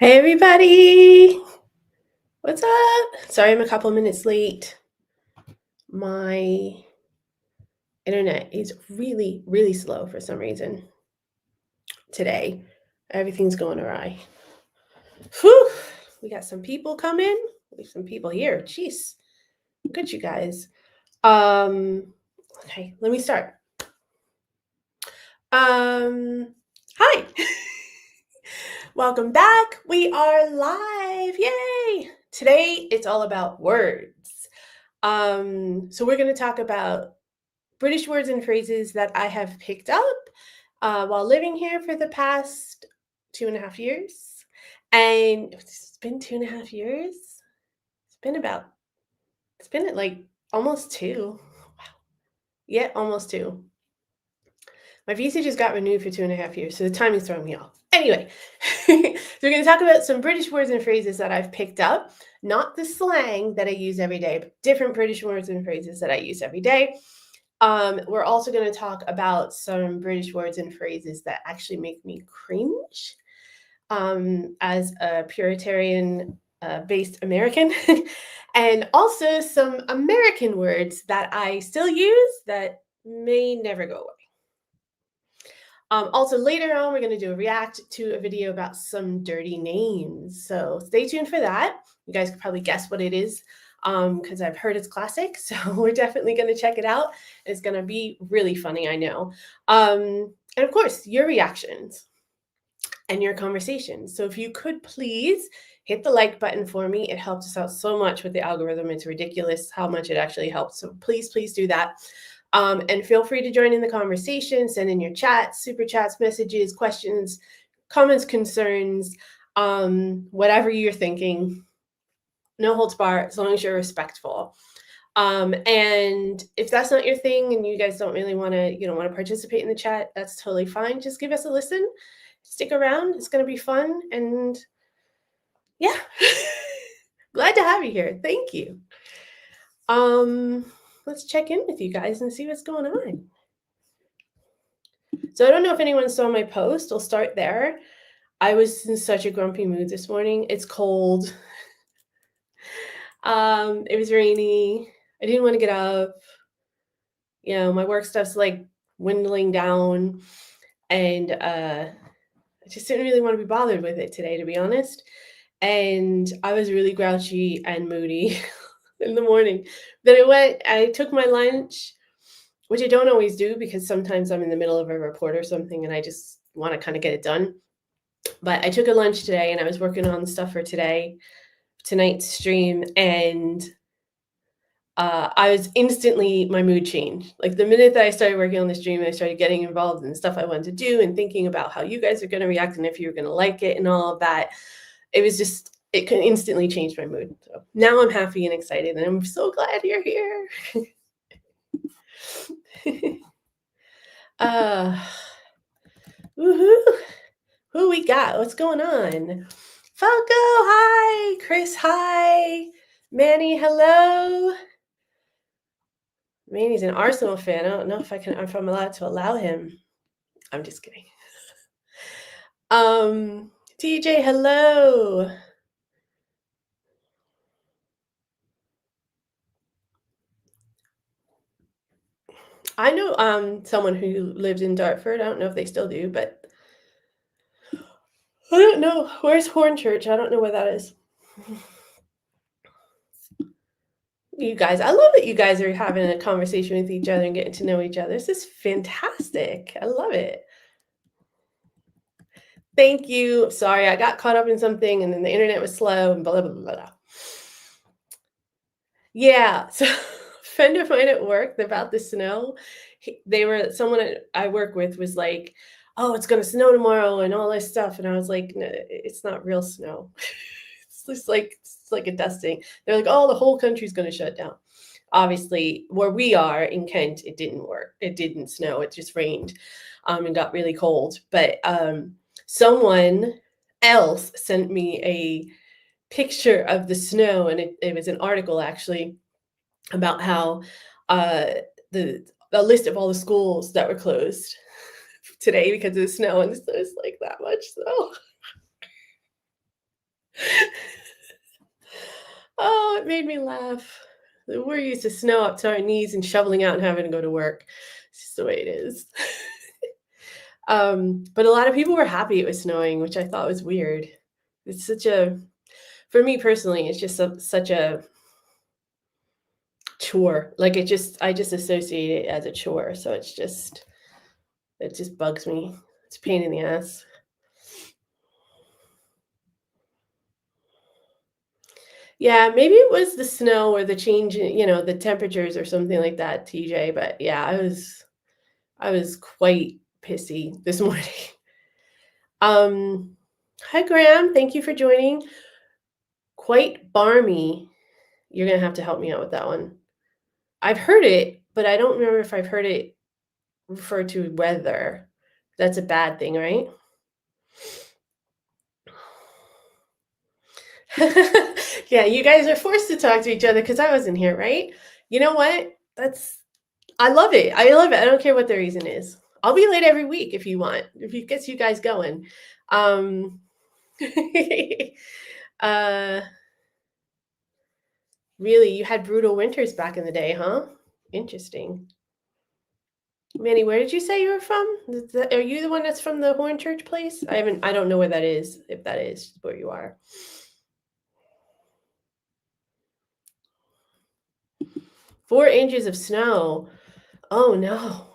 Hey everybody, what's up? Sorry I'm a couple minutes late. My internet is really, really slow for some reason today. Everything's going awry. Whew, we got some people coming. We have some people here. Jeez, look at you guys. Um, okay, let me start. Hi. Welcome back. We are live. Yay! Today it's all about words. So we're going to talk about British words and phrases that I have picked up while living here for the past 2.5 years. And it's been 2.5 years. It's been at like almost two. Wow. Yeah, almost two. My visa just got renewed for 2.5 years, so the timing's throwing me off. Anyway, so we're going to talk about some British words and phrases that I've picked up, not the slang that I use every day, but different British words and phrases that I use every day. We're also going to talk about some British words and phrases that actually make me cringe as a Puritanian based American, and also some American words that I still use that may never go away. Also, later on, we're going to do a react to a video about some dirty names. So stay tuned for that. You guys could probably guess what it is because I've heard it's classic. So we're definitely going to check it out. It's going to be really funny, I know. And of course, your reactions and your conversations. So if you could please hit the like button for me. It helps us out so much with the algorithm. It's ridiculous how much it actually helps. So please, please do that. And feel free to join in the conversation, send in your chats, super chats, messages, questions, comments, concerns, whatever you're thinking. No holds barred, as long as you're respectful. And if that's not your thing and you guys don't really want to, you don't want to participate in the chat, that's totally fine. Just give us a listen. Stick around. It's going to be fun. And yeah, glad to have you here. Thank you. Let's check in with you guys and see what's going on. So I don't know if anyone saw my post. I'll start there. I was in such a grumpy mood this morning. It's cold. It was rainy. I didn't want to get up. You know, my work stuff's like dwindling down, and I just didn't really want to be bothered with it today, to be honest. And I was really grouchy and moody in the morning. Then I took my lunch, which I don't always do because sometimes I'm in the middle of a report or something and I just want to kind of get it done. But I took a lunch today and I was working on stuff for tonight's stream, and I was instantly, my mood changed. Like the minute that I started working on the stream, I started getting involved in the stuff I wanted to do and thinking about how you guys are going to react and if you're going to like it and all of that. It could instantly change my mood. So now I'm happy and excited, and I'm so glad you're here. Woohoo! Who we got? What's going on? Falco, hi. Chris, hi. Manny, hello. Manny's an Arsenal fan. I don't know if I'm allowed to allow him. I'm just kidding. TJ, hello. I know someone who lived in Dartford. I don't know if they still do, but I don't know. Where's Hornchurch? I don't know where that is. You guys, I love that you guys are having a conversation with each other and getting to know each other. This is fantastic. I love it. Thank you. Sorry, I got caught up in something and then the internet was slow and blah, blah, blah, blah. Yeah. So a friend of mine at work about the snow, someone I work with was like, oh, it's going to snow tomorrow and all this stuff. And I was like, no, it's not real snow. It's like a dusting. They're like, oh, the whole country's going to shut down. Obviously, where we are in Kent, it didn't work. It didn't snow. It just rained and got really cold. But someone else sent me a picture of the snow, and it was an article actually about how the list of all the schools that were closed today because of the snow, and there's like that much snow. Oh, it made me laugh. We're used to snow up to our knees and shoveling out and having to go to work. It's just the way it is. But a lot of people were happy it was snowing, which I thought was weird. It's such a for me personally, it's just such a chore. Like I just associate it as a chore. So it just bugs me. It's a pain in the ass. Yeah, maybe it was the snow or the change in, the temperatures or something like that, TJ. But yeah, I was quite pissy this morning. Um, Hi Graham, thank you for joining. Quite barmy. You're gonna have to help me out with that one. I've heard it, but I don't remember if I've heard it refer to weather. That's a bad thing, right? Yeah, you guys are forced to talk to each other because I wasn't here, right? You know what? I love it. I love it. I don't care what the reason is. I'll be late every week if you want, if it gets you guys going. Um, uh, really, you had brutal winters back in the day, huh? Interesting. Manny, where did you say you were from? Are you the one that's from the Horn Church place? I don't know where that is, if that is where you are. 4 inches of snow. Oh no.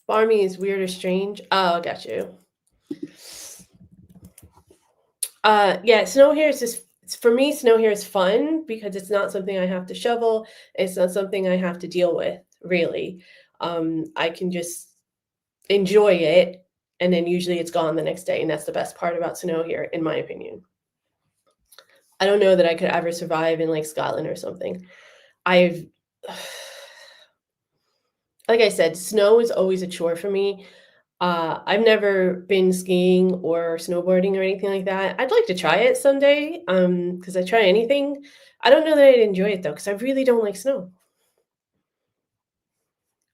Barmy is weird or strange. Oh, I got you. Yeah, snow here is just for me, snow here is fun because it's not something I have to shovel. It's not something I have to deal with, really. I can just enjoy it, and then usually it's gone the next day, and that's the best part about snow here, in my opinion. I don't know that I could ever survive in like Scotland or something. I've like I said, snow is always a chore for me. I've never been skiing or snowboarding or anything like that. I'd like to try it someday, because I try anything. I don't know that I'd enjoy it though, because I really don't like snow.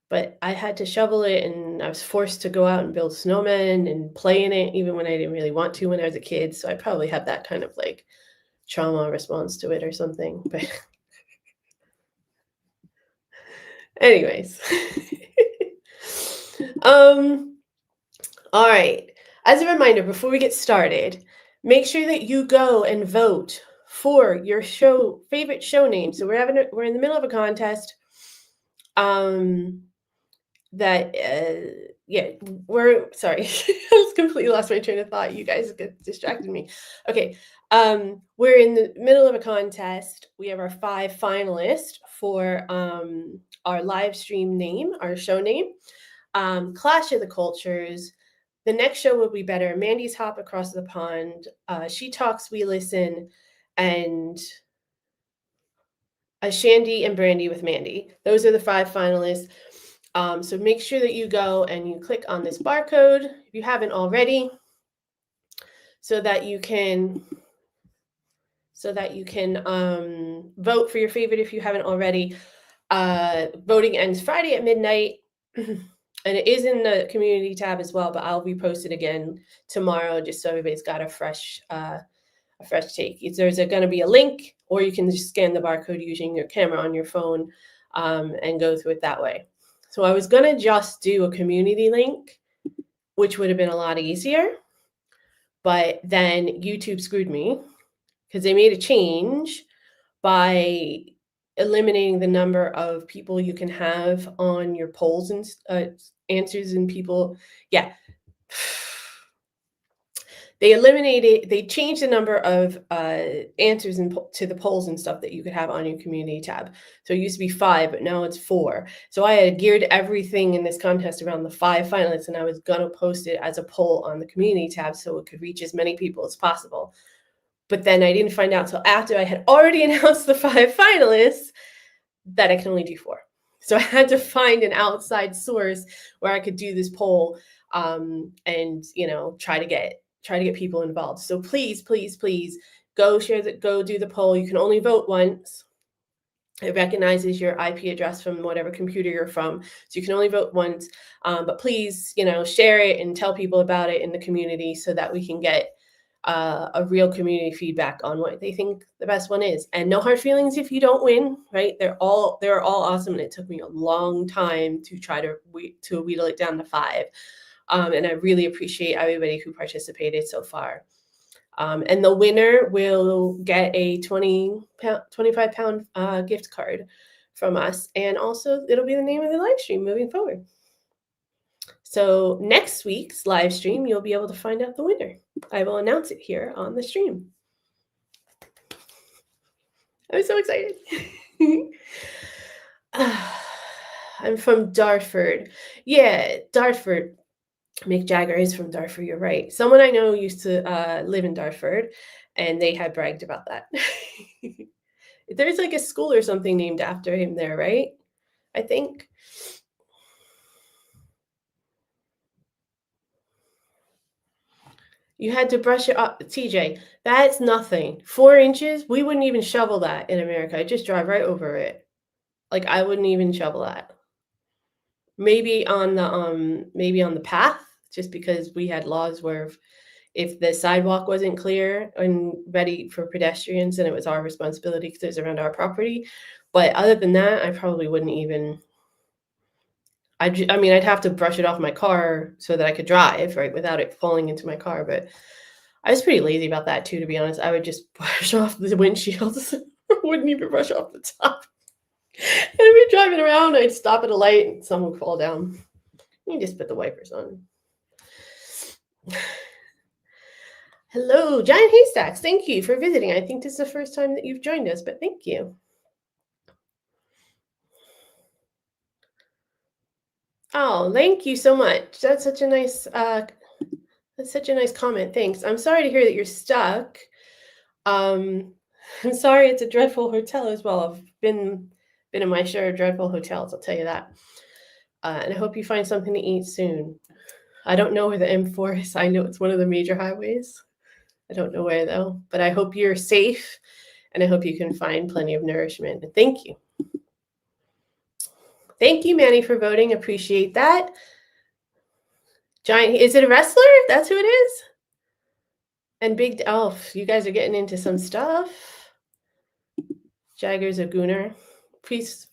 But I had to shovel it, and I was forced to go out and build snowmen and play in it, even when I didn't really want to when I was a kid. So I probably have that kind of like trauma response to it or something. But anyways, um, all right. As a reminder, before we get started, make sure that you go and vote for your favorite show name. So we're in the middle of a contest. That yeah, we're sorry. I just completely lost my train of thought. You guys distracted me. Okay. We're in the middle of a contest. We have our 5 finalists for our live stream name, our show name. Clash of the Cultures. The next show will be better. Mandy's Hop Across the Pond. She Talks, We Listen, and Shandy and Brandy with Mandy. Those are the 5 finalists. So make sure that you go and you click on this barcode if you haven't already, so that you can vote for your favorite if you haven't already. Voting ends Friday at midnight. And it is in the community tab as well, but I'll repost it again tomorrow just so everybody's got a fresh take. There's going to be a link, or you can just scan the barcode using your camera on your phone and go through it that way. So I was going to just do a community link, which would have been a lot easier, but then YouTube screwed me because they made a change by eliminating the number of people you can have on your polls and answers and people. Yeah. They changed the number of answers to the polls and stuff that you could have on your community tab. So it used to be 5, but now it's 4. So I had geared everything in this contest around the 5 finalists, and I was going to post it as a poll on the community tab so it could reach as many people as possible. But then I didn't find out till after I had already announced the 5 finalists that I can only do 4. So I had to find an outside source where I could do this poll and try to get people involved. So please go do the poll. You can only vote once. It recognizes your IP address from whatever computer you're from, so you can only vote once. But please, share it and tell people about it in the community so that we can get a real community feedback on what they think the best one is. And no hard feelings if you don't win, right? They're all awesome, and it took me a long time to try to wheedle it down to 5. And I really appreciate everybody who participated so far. And the winner will get a 25 pound gift card from us, and also it'll be the name of the live stream moving forward. So next week's live stream, you'll be able to find out the winner. I will announce it here on the stream. I'm so excited. I'm from Dartford. Yeah, Dartford. Mick Jagger is from Dartford, you're right. Someone I know used to live in Dartford, and they had bragged about that. There's like a school or something named after him there, right? I think. You had to brush it up, TJ. That's nothing. 4 inches, we wouldn't even shovel that in America. I'd just drive right over it. Like, I wouldn't even shovel that. Maybe on the path, just because we had laws where if the sidewalk wasn't clear and ready for pedestrians, then it was our responsibility because it was around our property. But other than that, I probably wouldn't even. I mean, I'd have to brush it off my car so that I could drive, right, without it falling into my car. But I was pretty lazy about that too, to be honest. I would just brush off the windshields. Wouldn't even brush off the top. And I'd be driving around, I'd stop at a light and someone would fall down. You just put the wipers on. Hello, Giant Haystacks. Thank you for visiting. I think this is the first time that you've joined us, but thank you. Oh, thank you so much. That's such a nice comment. Thanks. I'm sorry to hear that you're stuck. I'm sorry it's a dreadful hotel as well. I've been in my share of dreadful hotels, I'll tell you that. And I hope you find something to eat soon. I don't know where the M4 is. I know it's one of the major highways. I don't know where though, but I hope you're safe, and I hope you can find plenty of nourishment. Thank you. Thank you, Manny, for voting. Appreciate that. Giant, is it a wrestler? That's who it is? And Big Elf, you guys are getting into some stuff. Jagger's a gooner. Priest,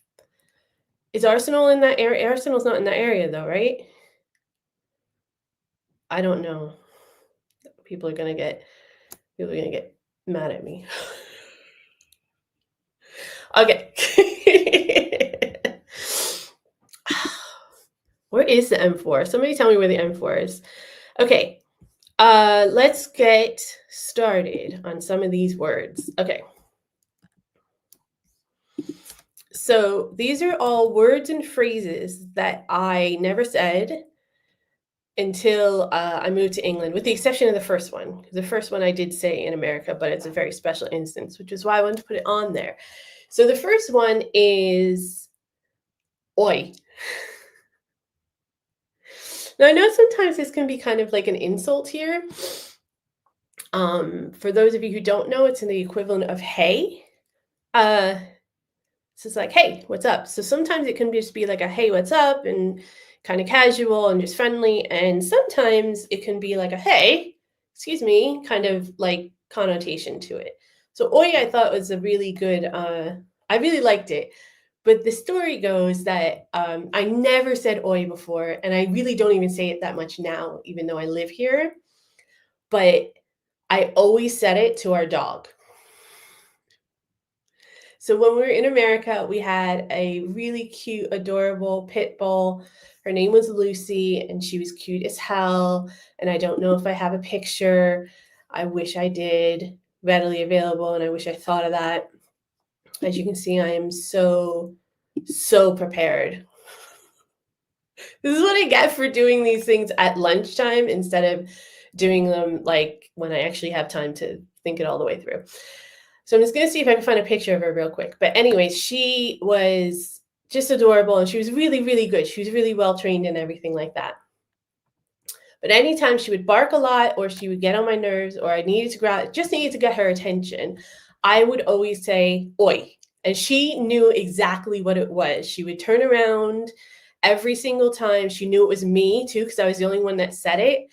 is Arsenal in that area? Arsenal's not in that area though, right? I don't know. People are gonna get mad at me. Okay. Where is the M4? Somebody tell me where the M4 is. Okay. Let's get started on some of these words. Okay. So these are all words and phrases that I never said until I moved to England, with the exception of the first one. The first one I did say in America, but it's a very special instance, which is why I wanted to put it on there. So the first one is oi. Now, I know sometimes this can be kind of like an insult here. For those of you who don't know, it's in the equivalent of hey. So it's like, hey, what's up? So sometimes it can just be like a hey, what's up, and kind of casual and just friendly. And sometimes it can be like a hey, excuse me, kind of like connotation to it. So oi, I thought was a really good, I really liked it. But the story goes that I never said oi before, and I really don't even say it that much now, even though I live here. But I always said it to our dog. So when we were in America, we had a really cute, adorable pit bull. Her name was Lucy, and she was cute as hell. And I don't know if I have a picture. I wish I did, readily available, and I wish I thought of that. As you can see, I am so prepared. This is what I get for doing these things at lunchtime instead of doing them like when I actually have time to think it all the way through. So I'm just going to see if I can find a picture of her real quick. But anyways, she was just adorable, and she was really, really good. She was really well trained and everything like that. But anytime she would bark a lot, or she would get on my nerves, or I needed to get her attention, I would always say, oi. And she knew exactly what it was. She would turn around every single time. She knew it was me too, because I was the only one that said it.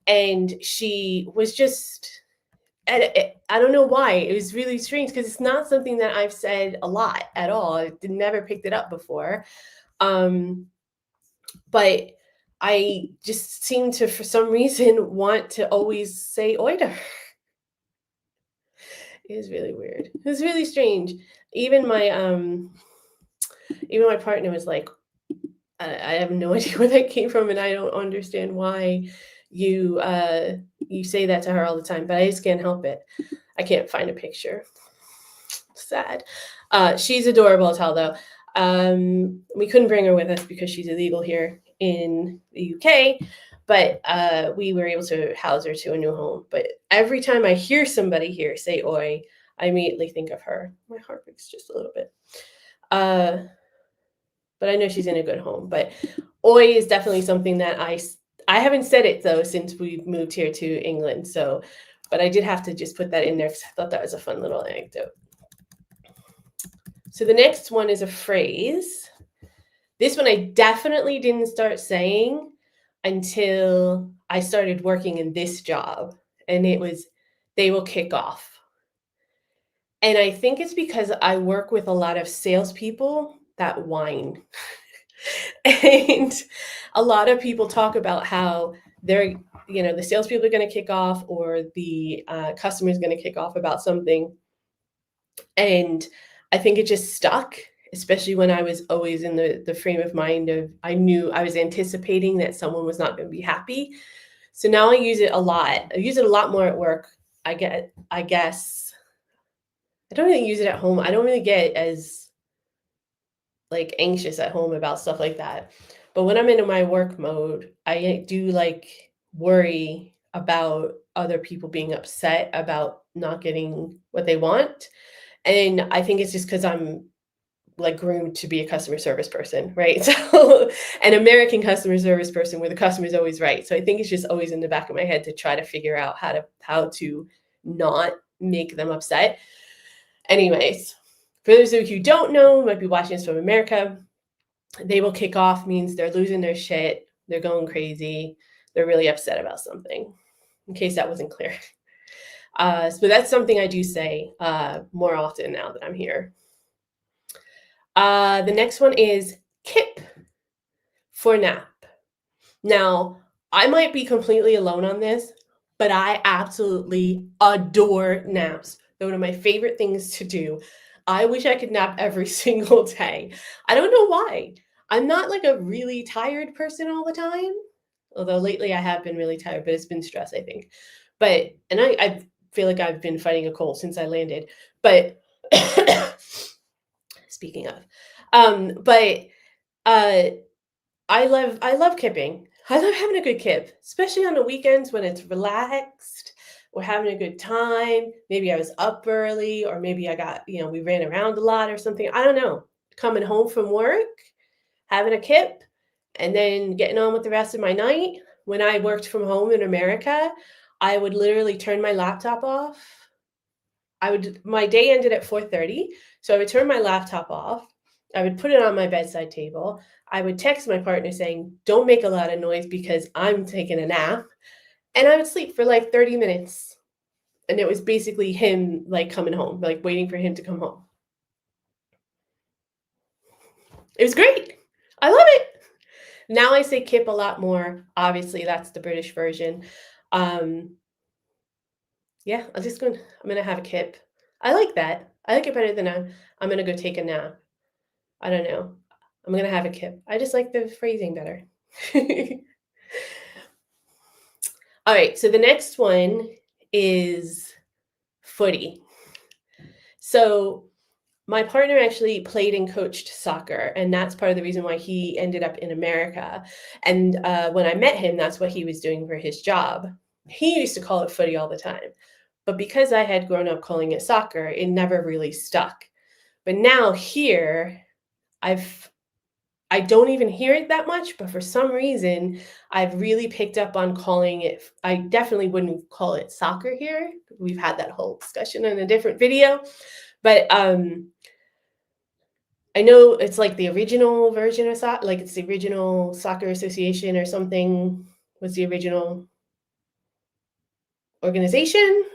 And she was just I don't know why. It was really strange because it's not something that I've said a lot at all. I never picked it up before. Um, but I just seem to, for some reason, want to always say oi to her. It was really weird. It was really strange. Even my even my partner was like, I have no idea where that came from, and I don't understand why you you say that to her all the time. But I just can't help it. I can't find a picture. Sad. She's adorable as hell, though. We couldn't bring her with us because she's illegal here in the UK, but we were able to house her to a new home. But every time I hear somebody here say "oi," I immediately think of her. My heart breaks just a little bit. But I know she's in a good home. But "oi" is definitely something that I haven't said it though since we moved here to England. So, but I did have to just put that in there because I thought that was a fun little anecdote. So the next one is a phrase. This one I definitely didn't start saying until I started working in this job, and it was, "they will kick off." And I think it's because I work with a lot of salespeople that whine. And a lot of people talk about how they're, the salespeople are going to kick off, or the customer is going to kick off about something. And I think it just stuck, especially when I was always in the frame of mind of, I knew I was anticipating that someone was not going to be happy. So now I use it a lot. I use it a lot more at work. I guess I don't really use it at home. I don't really get as like anxious at home about stuff like that. But when I'm in my work mode, I do like worry about other people being upset about not getting what they want. And I think it's just because I'm like groomed to be a customer service person, right? So an American customer service person where the customer is always right. So I think it's just always in the back of my head to try to figure out how to not make them upset. Anyways, for those of you who don't know, might be watching this from America, "they will kick off" means they're losing their shit, they're going crazy, they're really upset about something, in case that wasn't clear. So that's something I do say more often now that I'm here. The next one is "kip" for nap. Now, I might be completely alone on this, but I absolutely adore naps. They're one of my favorite things to do. I wish I could nap every single day. I don't know why. I'm not like a really tired person all the time, although lately I have been really tired, but it's been stress, I think. But, and I feel like I've been fighting a cold since I landed. But speaking of, but I love kipping. I love having a good kip, especially on the weekends when it's relaxed. We're having a good time. Maybe I was up early, or maybe I got, we ran around a lot or something. I don't know. Coming home from work, having a kip, and then getting on with the rest of my night. When I worked from home in America, I would literally turn my laptop off. My day ended at 4:30, so I would turn my laptop off. I would put it on my bedside table. I would text my partner saying, "Don't make a lot of noise because I'm taking a nap." And I would sleep for like 30 minutes. And it was basically him like coming home, like waiting for him to come home. It was great. I love it. Now I say kip a lot more. Obviously, that's the British version. Um, yeah, I'm gonna have a kip. I like that. I like it better than I'm gonna go take a nap. I don't know. I'm gonna have a kip. I just like the phrasing better. All right, so the next one is footy. So my partner actually played and coached soccer, and that's part of the reason why he ended up in America. And when I met him, that's what he was doing for his job. He used to call it footy all the time. But because I had grown up calling it soccer, it never really stuck. But now here, I don't even hear it that much, but for some reason, I've really picked up on calling it. I definitely wouldn't call it soccer here. We've had that whole discussion in a different video, but I know it's like the original version of soccer, like it's the original soccer association or something was the original organization.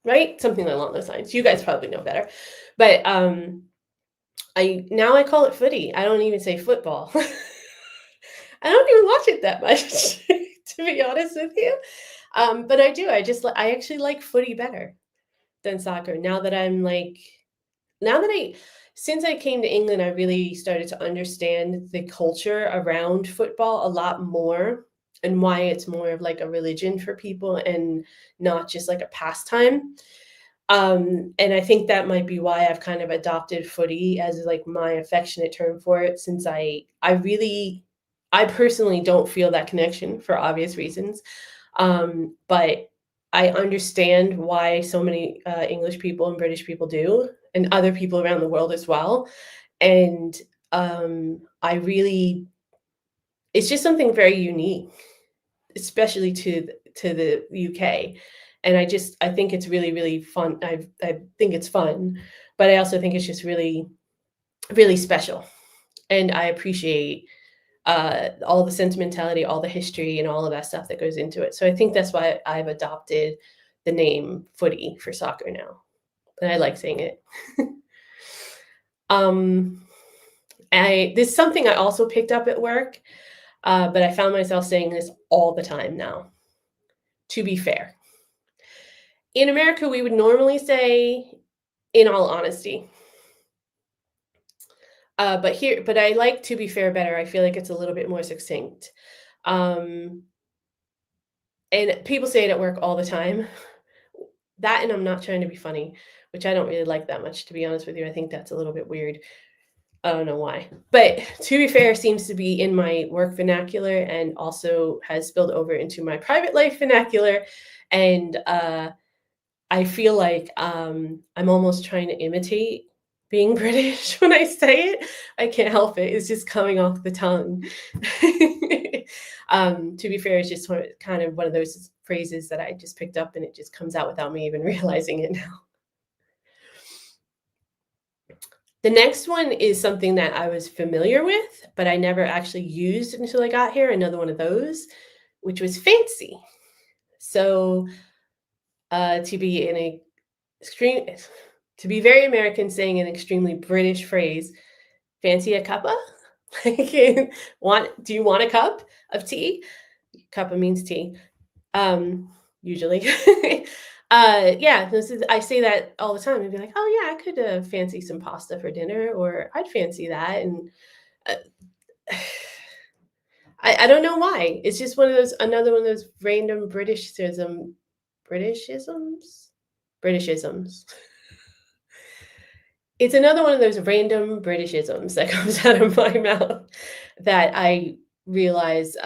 right? Something along those lines. You guys probably know better. But I call it footy. I don't even say football. I don't even watch it that much, to be honest with you. But I do. I actually like footy better than soccer. Now that I since I came to England, I really started to understand the culture around football a lot more, and why it's more of like a religion for people and not just like a pastime. And I think that might be why I've kind of adopted footy as like my affectionate term for it, since I personally don't feel that connection for obvious reasons. But I understand why so many English people and British people do, and other people around the world as well. And I really, it's just something very unique, especially to the UK. And I think it's really, really fun. I think it's fun, but I also think it's just really, really special. And I appreciate all the sentimentality, all the history, and all of that stuff that goes into it. So I think that's why I've adopted the name footy for soccer now. And I like saying it. um, this is something I also picked up at work, but I found myself saying this all the time now. To be fair, in America, we would normally say, "In all honesty," but I like "to be fair" better. I feel like it's a little bit more succinct. Um, and people say it at work all the time. That, and I'm not trying to be funny, which I don't really like that much, to be honest with you. I think that's a little bit weird. I don't know why. But to be fair seems to be in my work vernacular and also has spilled over into my private life vernacular. And I feel like I'm almost trying to imitate being British when I say it. I can't help it. It's just coming off the tongue. To be fair, it's just kind of one of those phrases that I just picked up and it just comes out without me even realizing it now. The next one is something that I was familiar with, but I never actually used until I got here. Another one of those, which was fancy. So to be in a extreme, to be very American, saying an extremely British phrase, fancy a cuppa? Like, do you want a cup of tea? Cuppa means tea, usually. Yeah, I say that all the time and be like, oh yeah, I could fancy some pasta for dinner, or I'd fancy that. And uh, I don't know why. It's just another one of those random Britishisms, Britishisms. It's another one of those random Britishisms that comes out of my mouth that I realize,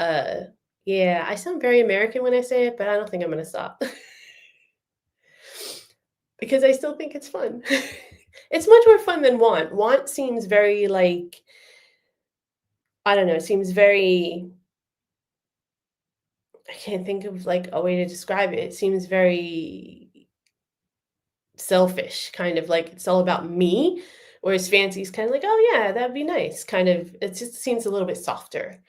yeah, I sound very American when I say it, but I don't think I'm gonna stop. Because I still think it's fun. It's much more fun than want. Want seems very like, I don't know, seems very, I can't think of like a way to describe it. It seems very selfish, kind of like it's all about me. Whereas fancy is kind of like, oh yeah, that'd be nice. Kind of, it just seems a little bit softer.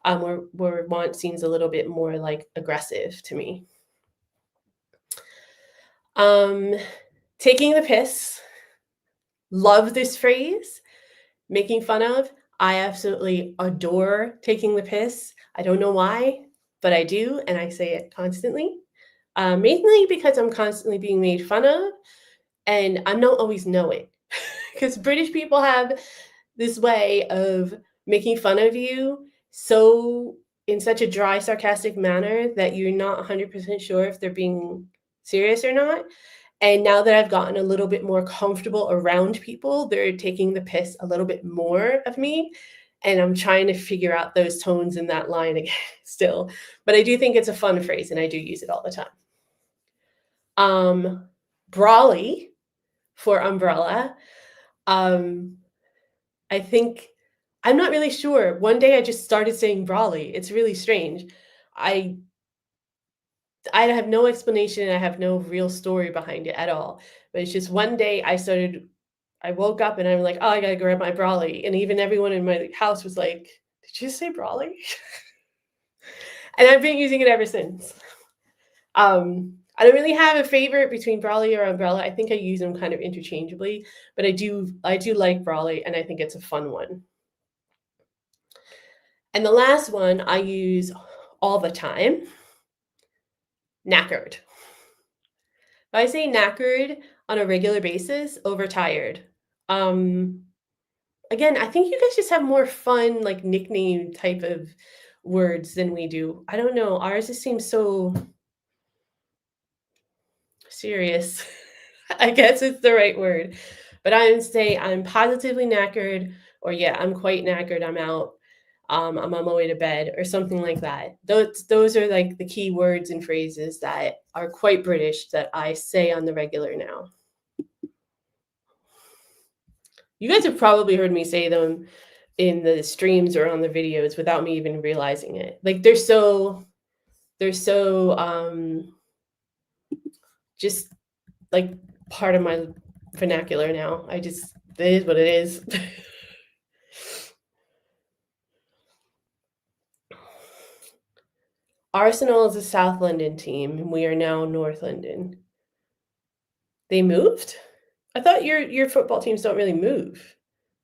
Where want seems a little bit more like aggressive to me. Um, taking the piss. Love this phrase. Making fun of. I absolutely adore taking the piss. I don't know why, but I do, and I say it constantly. Mainly because I'm constantly being made fun of, and I don't always know it. Because British people have this way of making fun of you so in such a dry, sarcastic manner that you're not 100% sure if they're being serious or not. And now that I've gotten a little bit more comfortable around people, they're taking the piss a little bit more of me. And I'm trying to figure out those tones in that line again still. But I do think it's a fun phrase and I do use it all the time. Brawly for umbrella. Um, I think I'm not really sure. One day I just started saying brawly. It's really strange. I I have no explanation. I have no real story behind it at all. But it's just one day I woke up and I'm like, oh, I gotta grab my brawly. And even everyone in my house was like, did you say brawly? And I've been using it ever since. I don't really have a favorite between Brawly or Umbrella. I think I use them kind of interchangeably, but I do like Brawly, and I think it's a fun one. And the last one I use all the time, knackered. If I say knackered on a regular basis, overtired. Um, Again, I think you guys just have more fun, like, nickname type of words than we do. I don't know, ours just seems so serious. I guess it's the right word. But I would say I'm positively knackered, or yeah, I'm quite knackered, I'm out. I'm on my way to bed, or something like that. Those are like the key words and phrases that are quite British that I say on the regular now. You guys have probably heard me say them in the streams or on the videos without me even realizing it. Like, they're so just like part of my vernacular now. It is what it is. Arsenal is a South London team, and we are now North London. They moved? I thought your football teams don't really move.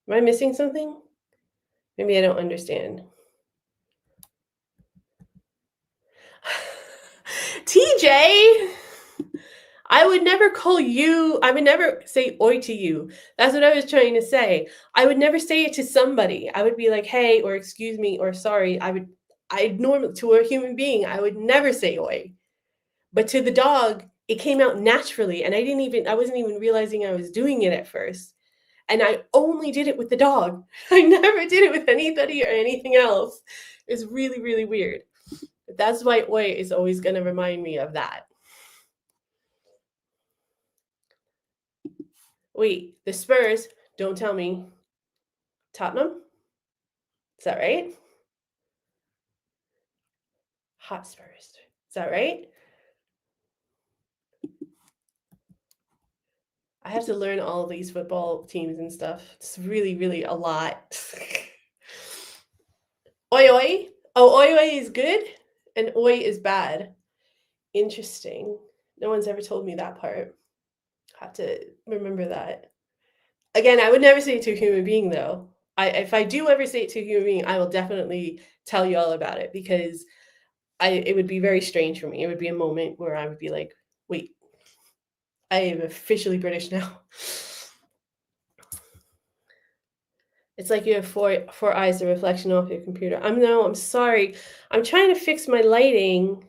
Am I missing something? Maybe I don't understand. TJ, I would never call you, I would never say oi to you. That's what I was trying to say. I would never say it to somebody. I would be like, hey, or excuse me, or sorry. I normally, to a human being, I would never say oi. But to the dog, it came out naturally. And I wasn't even realizing I was doing it at first. And I only did it with the dog. I never did it with anybody or anything else. It's really, really weird. But that's why oi is always going to remind me of that. Wait, the Spurs, don't tell me. Tottenham? Is that right? Hotspurs. Is that right? I have to learn all of these football teams and stuff. It's really, really a lot. Oi oi. Oh, oi oi is good and oi is bad. Interesting. No one's ever told me that part. Have to remember that. Again, I would never say it to a human being though. If I do ever say it to a human being, I will definitely tell you all about it, because it would be very strange for me. It would be a moment where I would be like, wait, I am officially British now. It's like you have four eyes, the reflection off your computer. I'm sorry. I'm trying to fix my lighting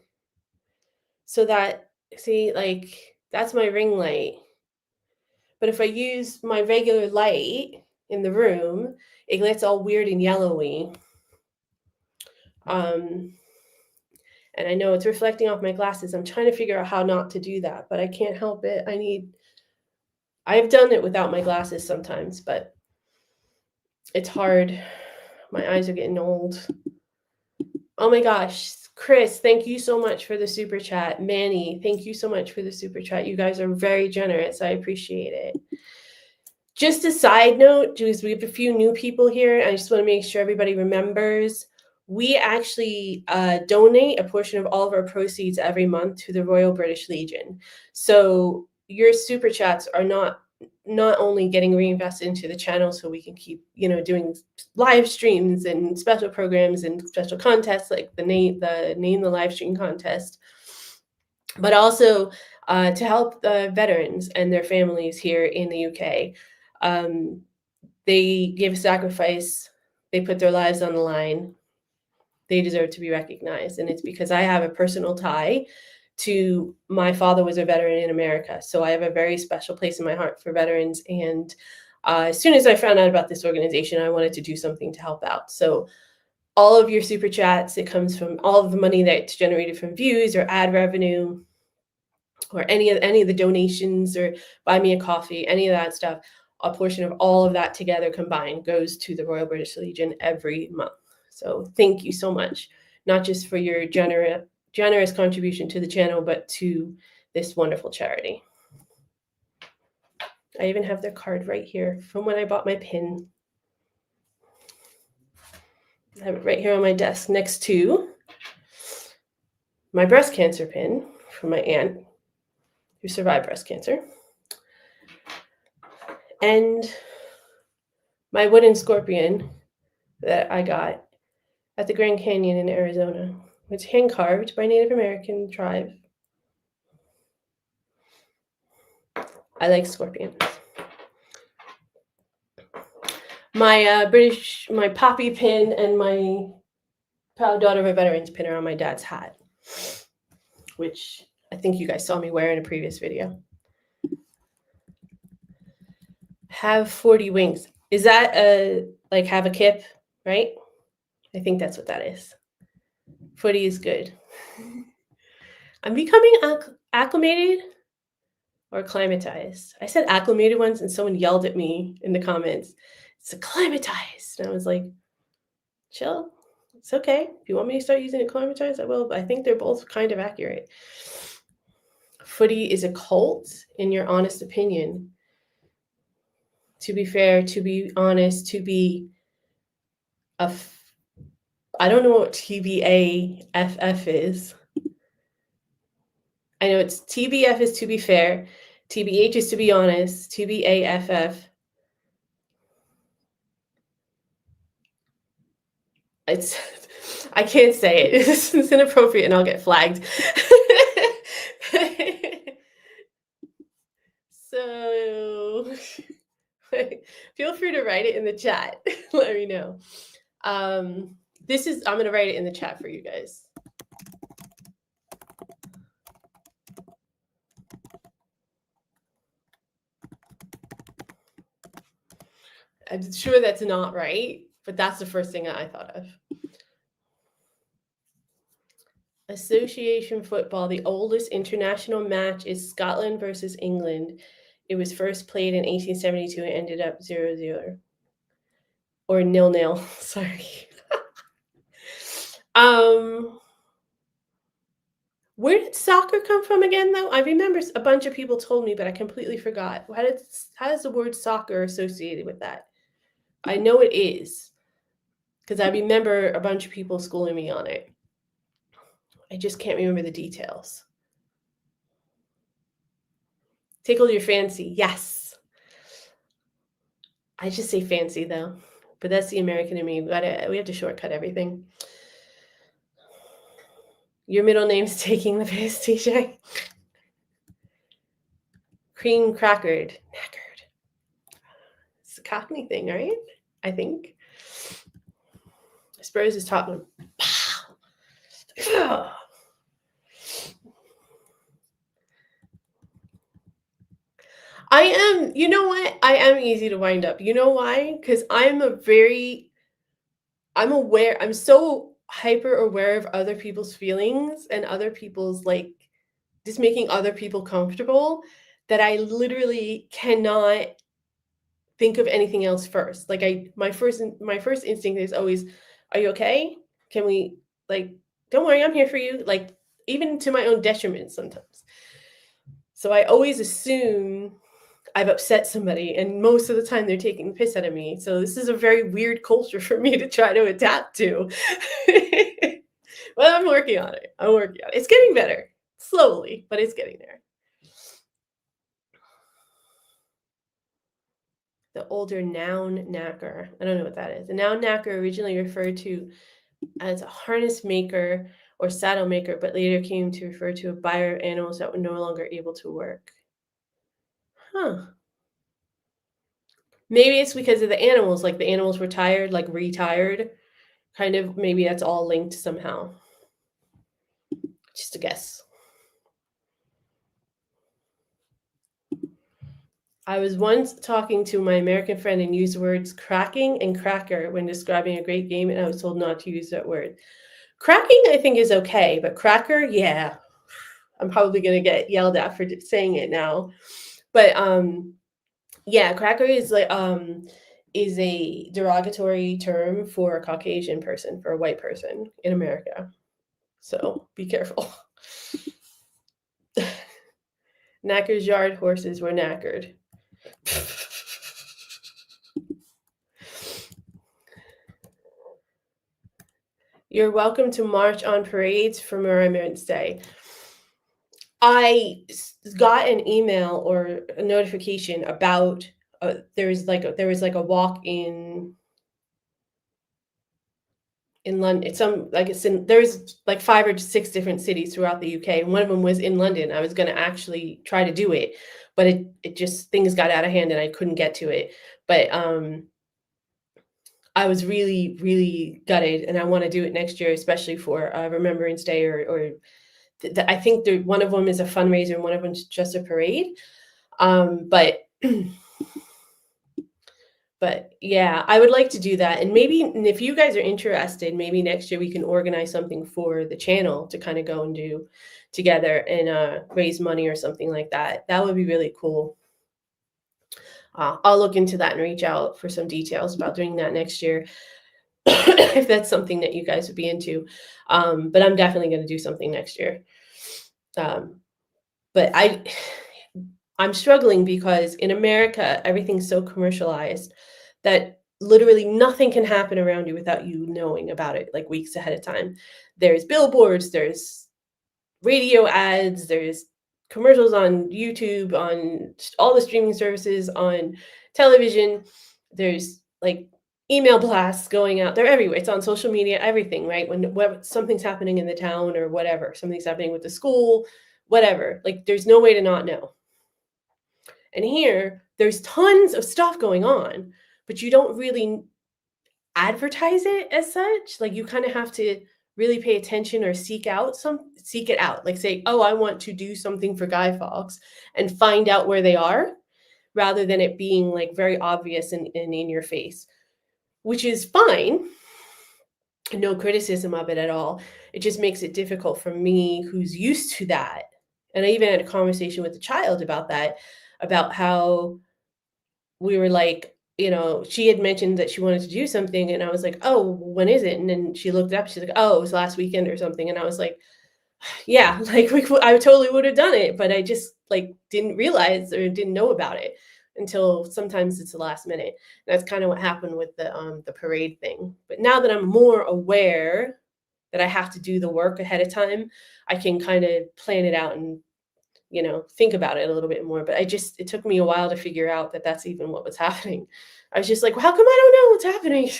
so that, see, like, that's my ring light. But if I use my regular light in the room, it gets all weird and yellowy. And I know it's reflecting off my glasses. I'm trying to figure out how not to do that, but I can't help it. I've done it without my glasses sometimes, but it's hard. My eyes are getting old. Oh my gosh. Chris, thank you so much for the super chat. Manny, thank you so much for the super chat. You guys are very generous. I appreciate it. Just a side note, because we have a few new people here, I just want to make sure everybody remembers, we actually donate a portion of all of our proceeds every month to the Royal British Legion. So your super chats are not only getting reinvested into the channel so we can keep, doing live streams and special programs and special contests like the name the live stream contest, but also to help the veterans and their families here in the UK. They gave a sacrifice. They put their lives on the line. They deserve to be recognized. And it's because I have a personal tie to, my father was a veteran in America. So I have a very special place in my heart for veterans. And as soon as I found out about this organization, I wanted to do something to help out. So all of your super chats, it comes from all of the money that's generated from views or ad revenue, or any of the donations, or buy me a coffee, any of that stuff. A portion of all of that together combined goes to the Royal British Legion every month. So thank you so much, not just for your generous contribution to the channel, but to this wonderful charity. I even have their card right here from when I bought my pin. I have it right here on my desk next to my breast cancer pin from my aunt. who survived breast cancer. And my wooden scorpion that I got at the Grand Canyon in Arizona. It's hand carved by Native American tribe. I like scorpions. My poppy pin and my proud daughter of a veterans pin are on my dad's hat, which I think you guys saw me wear in a previous video. Have 40 wings. Is that like have a kip, right? I think that's what that is. 40 is good. I'm becoming acclimated or acclimatized. I said acclimated once and someone yelled at me in the comments. It's acclimatized. And I was like, chill. It's okay. If you want me to start using acclimatized, I will. But I think they're both kind of accurate. Footy is a cult, in your honest opinion. To be fair, to be honest, to be I don't know what TBAFF is. I know it's TBF is to be fair, TBH is to be honest, TBAFF. I can't say it. This is inappropriate and I'll get flagged. So feel free to write it in the chat. Let me know. I'm going to write it in the chat for you guys. I'm sure that's not right, but that's the first thing I thought of. Association football, the oldest international match is Scotland versus England. It was first played in 1872 and ended up 0-0. Or 0-0, sorry. Where did soccer come from again, though? I remember a bunch of people told me, but I completely forgot. How is the word soccer associated with that? I know it is, because I remember a bunch of people schooling me on it. I just can't remember the details. Tickle your fancy. Yes. I just say fancy, though. But that's the American in me. We have to shortcut everything. Your middle name's taking the piss, TJ. Cream crackered. Knackered. It's a Cockney thing, right? I think. Spurs is Tottenham. I am, you know what? I am easy to wind up. You know why? Because I'm aware, I'm so hyper aware of other people's feelings and other people's like just making other people comfortable that I literally cannot think of anything else first. Like my first instinct is always, are you okay? Can we don't worry, I'm here for you. Like even to my own detriment sometimes. So I always assume I've upset somebody, and most of the time they're taking the piss out of me. So this is a very weird culture for me to try to adapt to. Well, I'm working on it. It's getting better. Slowly, but it's getting there. The older noun knacker. I don't know what that is. The noun knacker originally referred to as a harness maker or saddle maker, but later came to refer to a buyer of animals that were no longer able to work. Huh. Maybe it's because of the animals, like the animals were tired, like retired. Kind of, maybe that's all linked somehow. Just a guess. I was once talking to my American friend and used the words cracking and cracker when describing a great game, and I was told not to use that word. Cracking, I think, is okay, but cracker, yeah. I'm probably going to get yelled at for saying it now. But yeah, cracker is like is a derogatory term for a Caucasian person, for a white person in America. So be careful. Knacker's yard horses were knackered. You're welcome to march on parades for Remembrance Day. I got an email or a notification about there was like a walk in London. Some like it's in there's like 5 or 6 different cities throughout the UK, and one of them was in London. I was gonna actually try to do it, but it just things got out of hand and I couldn't get to it. But, I was really, really gutted, and I wanna do it next year, especially for, Remembrance Day or I think one of them is a fundraiser and one of them's just a parade. But But yeah, I would like to do that. And if you guys are interested, maybe next year we can organize something for the channel to kind of go and do together and raise money or something like that. That would be really cool. I'll look into that and reach out for some details about doing that next year if that's something that you guys would be into. But I'm definitely going to do something next year. Um, but I'm struggling because in America, everything's so commercialized that literally nothing can happen around you without you knowing about it like weeks ahead of time. There's billboards, there's radio ads, there's commercials on YouTube, on all the streaming services, on television. There's like email blasts going out. They're everywhere. It's on social media, everything, right? When something's happening in the town or whatever, something's happening with the school, whatever. Like there's no way to not know. And here, there's tons of stuff going on, but you don't really advertise it as such. Like you kind of have to really pay attention or seek it out. Like say, oh, I want to do something for Guy Fawkes and find out where they are, rather than it being like very obvious and in your face, which is fine. No criticism of it at all. It just makes it difficult for me who's used to that. And I even had a conversation with the child about that, about how we were like, she had mentioned that she wanted to do something, and I was like, "Oh, when is it?" And then she looked it up. She's like, "Oh, it was last weekend or something." And I was like, "Yeah, like I totally would have done it, but I just like didn't realize or didn't know about it until sometimes it's the last minute." And that's kind of what happened with the parade thing. But now that I'm more aware that I have to do the work ahead of time, I can kind of plan it out and think about it a little bit more. But it took me a while to figure out that that's even what was happening. I was just like, well, how come I don't know what's happening?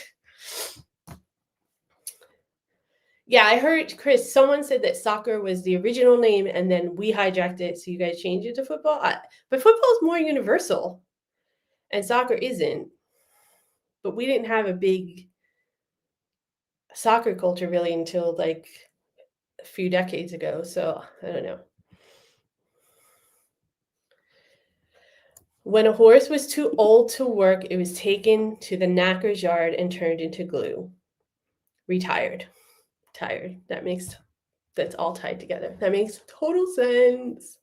Yeah, I heard, Chris, someone said that soccer was the original name and then we hijacked it. So you guys changed it to football. But football is more universal and soccer isn't. But we didn't have a big soccer culture really until like a few decades ago. So I don't know. When a horse was too old to work, it was taken to the knacker's yard and turned into glue. Retired. Tired. That's all tied together. That makes total sense.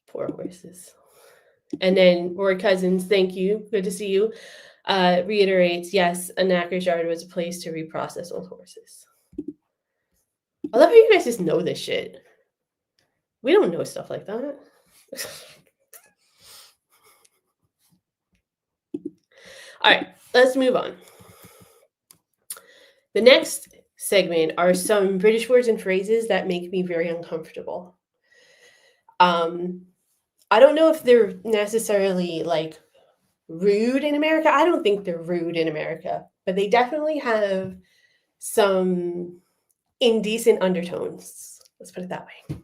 Poor horses. And then Roy Cousins, thank you. Good to see you. Reiterates, yes, a knacker's yard was a place to reprocess old horses. I love how you guys just know this shit. We don't know stuff like that. All right, let's move on. The next segment are some British words and phrases that make me very uncomfortable. I don't know if they're necessarily like rude in America. I don't think they're rude in America, but they definitely have some indecent undertones. Let's put it that way.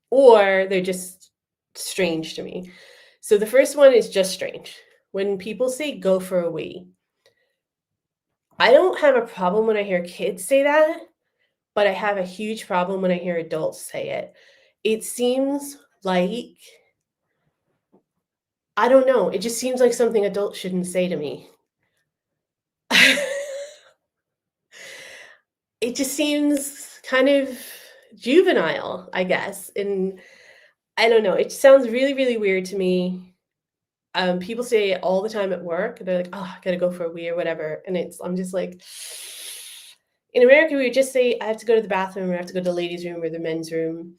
Or they're just strange to me. So the first one is just strange. When people say go for a wee, I don't have a problem when I hear kids say that, but I have a huge problem when I hear adults say it. It seems like, I don't know, it just seems like something adults shouldn't say to me. It just seems kind of juvenile, I guess. And I don't know, it sounds really, really weird to me. People say it all the time at work. They're like, "Oh, I gotta go for a wee," or whatever. And I'm just like, in America, we would just say, "I have to go to the bathroom," or "I have to go to the ladies' room," or the men's room.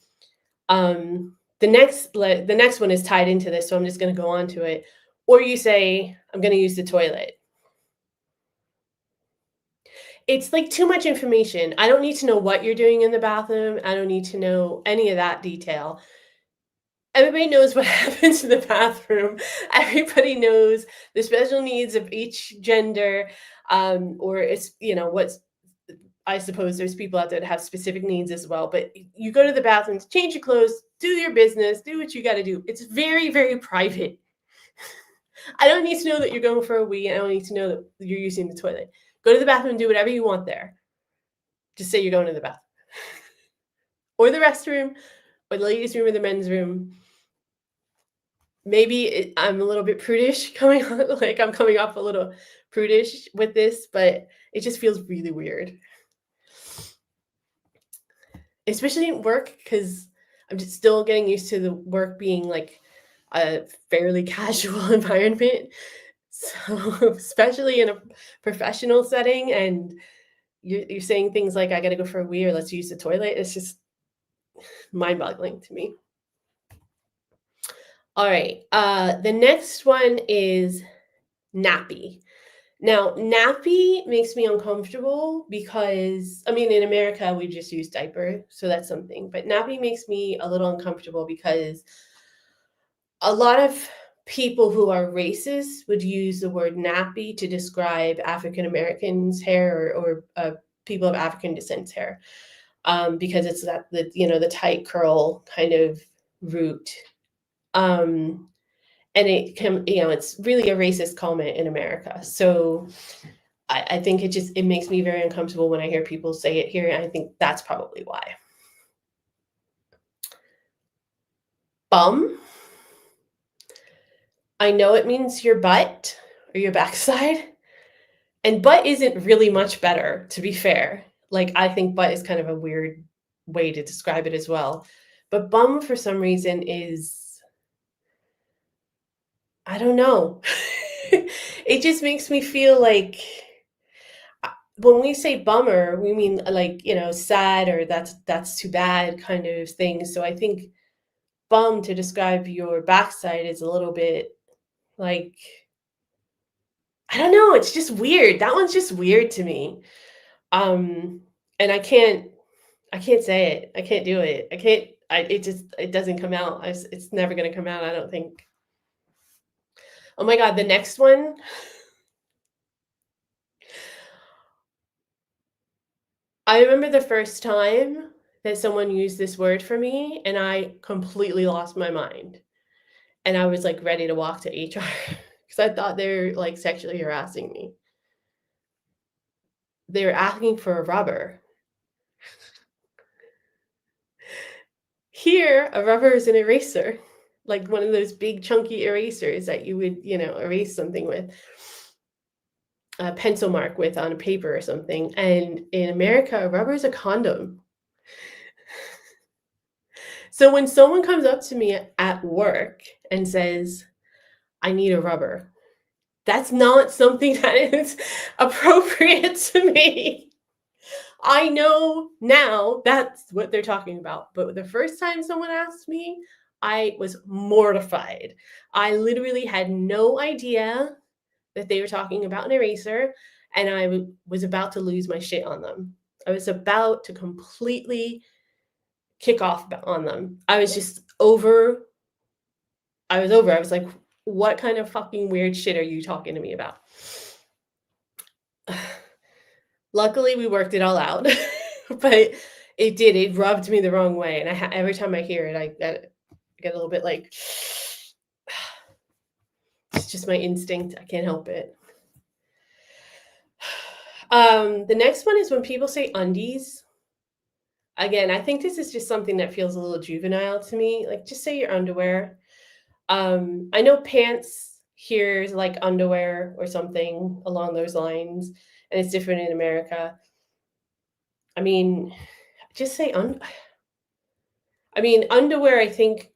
The next one is tied into this, so I'm just gonna go on to it. Or you say, "I'm gonna use the toilet." It's like too much information. I don't need to know what you're doing in the bathroom. I don't need to know any of that detail. Everybody knows what happens in the bathroom. Everybody knows the special needs of each gender, or it's, what's I suppose there's people out there that have specific needs as well, but you go to the bathroom to change your clothes, do your business, do what you got to do. It's very, very private. I don't need to know that you're going for a wee. I don't need to know that you're using the toilet. Go to the bathroom and do whatever you want there. Just say you're going to the bathroom or the restroom or the ladies' room or the men's room. Maybe I'm a little bit prudish coming on, like I'm coming off a little prudish with this, but it just feels really weird. Especially at work, because I'm just still getting used to the work being like a fairly casual environment. So, especially in a professional setting, and you're saying things like, I got to go for a wee or let's use the toilet, it's just mind boggling to me. All right. The next one is nappy. Now, nappy makes me uncomfortable because, I mean, in America, we just use diaper, so that's something. But nappy makes me a little uncomfortable because a lot of people who are racist would use the word nappy to describe African Americans' hair, or people of African descent's hair, because it's that the tight curl kind of root. Um, and it's really a racist comment in America. So I think it makes me very uncomfortable when I hear people say it here, and I think that's probably why. Bum. I know it means your butt or your backside, and butt isn't really much better, to be fair. Like, I think butt is kind of a weird way to describe it as well. But bum, for some reason, is, I don't know. It just makes me feel like, when we say bummer, we mean like, sad, or that's too bad kind of thing. So I think bum to describe your backside is a little bit like, I don't know, it's just weird. That one's just weird to me. And I can't say it. I can't do it. I can't it doesn't come out. It's never going to come out, I don't think. Oh my god, the next one. I remember the first time that someone used this word for me, and I completely lost my mind. And I was, like, ready to walk to HR because I thought they were, like, sexually harassing me. They were asking for a rubber. Here, a rubber is an eraser, like one of those big chunky erasers that you would, erase something with, a pencil mark with on a paper or something. And in America, a rubber is a condom. So when someone comes up to me at work and says, I need a rubber, that's not something that is appropriate to me. I know now that's what they're talking about. But the first time someone asked me, I was mortified. I literally had no idea that they were talking about an eraser, and I was about to lose my shit on them. I was about to completely kick off on them. I was just over. I was over. I was like, what kind of fucking weird shit are you talking to me about? Luckily, we worked it all out, but it rubbed me the wrong way. And every time I hear it, I get a little bit like, it's just my instinct. I can't help it. The next one is when people say undies. Again, I think this is just something that feels a little juvenile to me. Like, just say your underwear. I know pants here is like underwear or something along those lines, and it's different in America. I mean, just say underwear, I think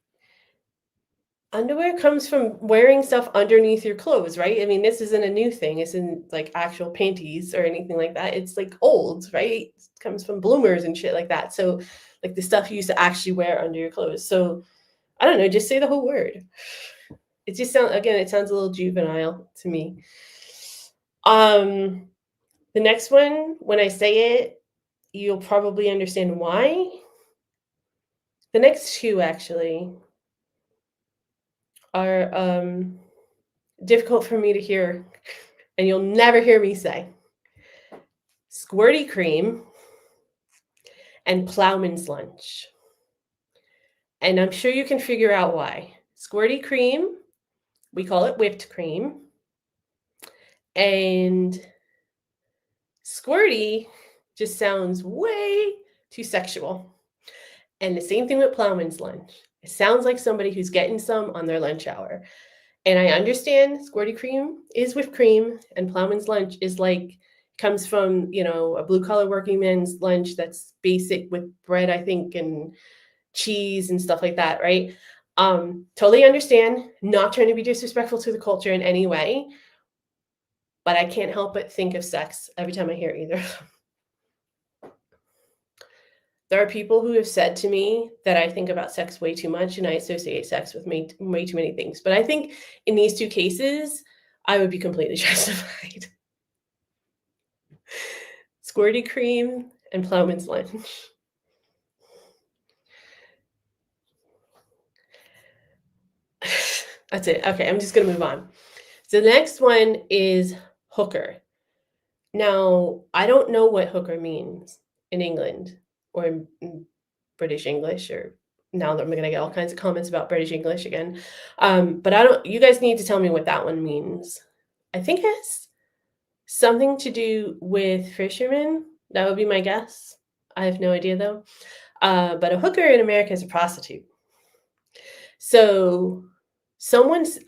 underwear comes from wearing stuff underneath your clothes, right? I mean, this isn't a new thing. It's in like actual panties or anything like that. It's like old, right? It comes from bloomers and shit like that. So like the stuff you used to actually wear under your clothes. So I don't know, just say the whole word. It sounds a little juvenile to me. The next one, when I say it, you'll probably understand why. The next two actually are difficult for me to hear, and you'll never hear me say. Squirty cream and Plowman's lunch. And I'm sure you can figure out why. Squirty cream, we call it whipped cream. And squirty just sounds way too sexual. And the same thing with Plowman's lunch. It sounds like somebody who's getting some on their lunch hour. And I understand squirty cream is whipped cream, and Plowman's lunch is like comes from, a blue collar working man's lunch that's basic with bread, I think, and cheese and stuff like that, right? Totally understand, not trying to be disrespectful to the culture in any way, but I can't help but think of sex every time I hear either of them. There are people who have said to me that I think about sex way too much and I associate sex with way too many things. But I think in these two cases, I would be completely justified. Squirty cream and Plowman's lunch. That's it. Okay, I'm just going to move on. So the next one is hooker. Now, I don't know what hooker means in England or in British English, or now that I'm going to get all kinds of comments about British English again. But you guys need to tell me what that one means. I think it has something to do with fishermen. That would be my guess. I have no idea though. But a hooker in America is a prostitute. So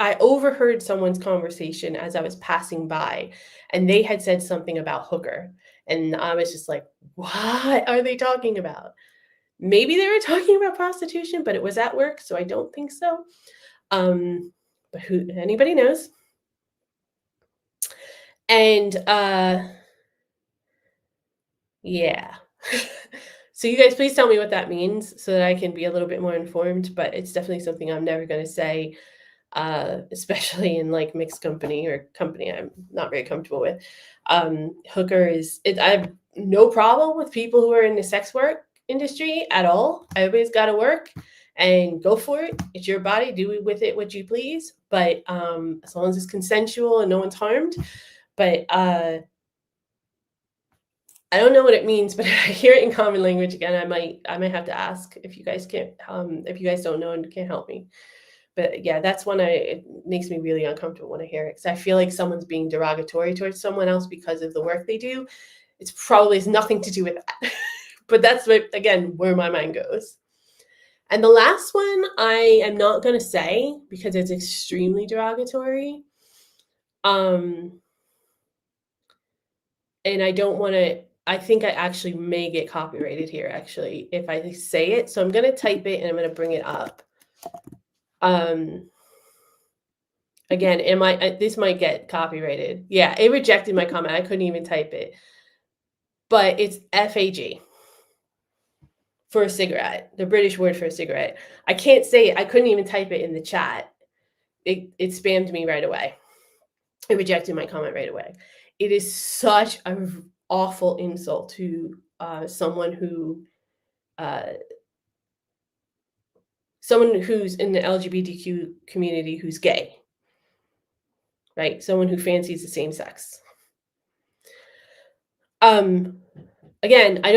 I overheard someone's conversation as I was passing by, and they had said something about hooker. And I was just like, what are they talking about? Maybe they were talking about prostitution, but it was at work, so I don't think so. But anybody knows? And yeah. So you guys please tell me what that means so that I can be a little bit more informed, but it's definitely something I'm never going to say, especially in like mixed company or company I'm not very comfortable with. Hooker I have no problem with people who are in the sex work industry at all. Everybody's got to work and go for it. It's your body. Do with it what you please. But as long as it's consensual and no one's harmed. But I don't know what it means, but if I hear it in common language again, I might have to ask if you guys if you guys don't know and can't help me. But yeah, that's one it makes me really uncomfortable when I hear it, because I feel like someone's being derogatory towards someone else because of the work they do. It's probably has nothing to do with that. But that's again where my mind goes. And the last one I am not going to say because it's extremely derogatory. And I don't want to, I think I actually may get copyrighted here, actually, if I say it. So I'm going to type it and I'm going to bring it up. Again, this might get copyrighted. Yeah, it rejected my comment. I couldn't even type it. But it's FAG for a cigarette, the British word for a cigarette. I can't say it. I couldn't even type it in the chat. It spammed me right away. It rejected my comment right away. It is such an awful insult to someone who's in the LGBTQ community who's gay, right? Someone who fancies the same sex. Again, I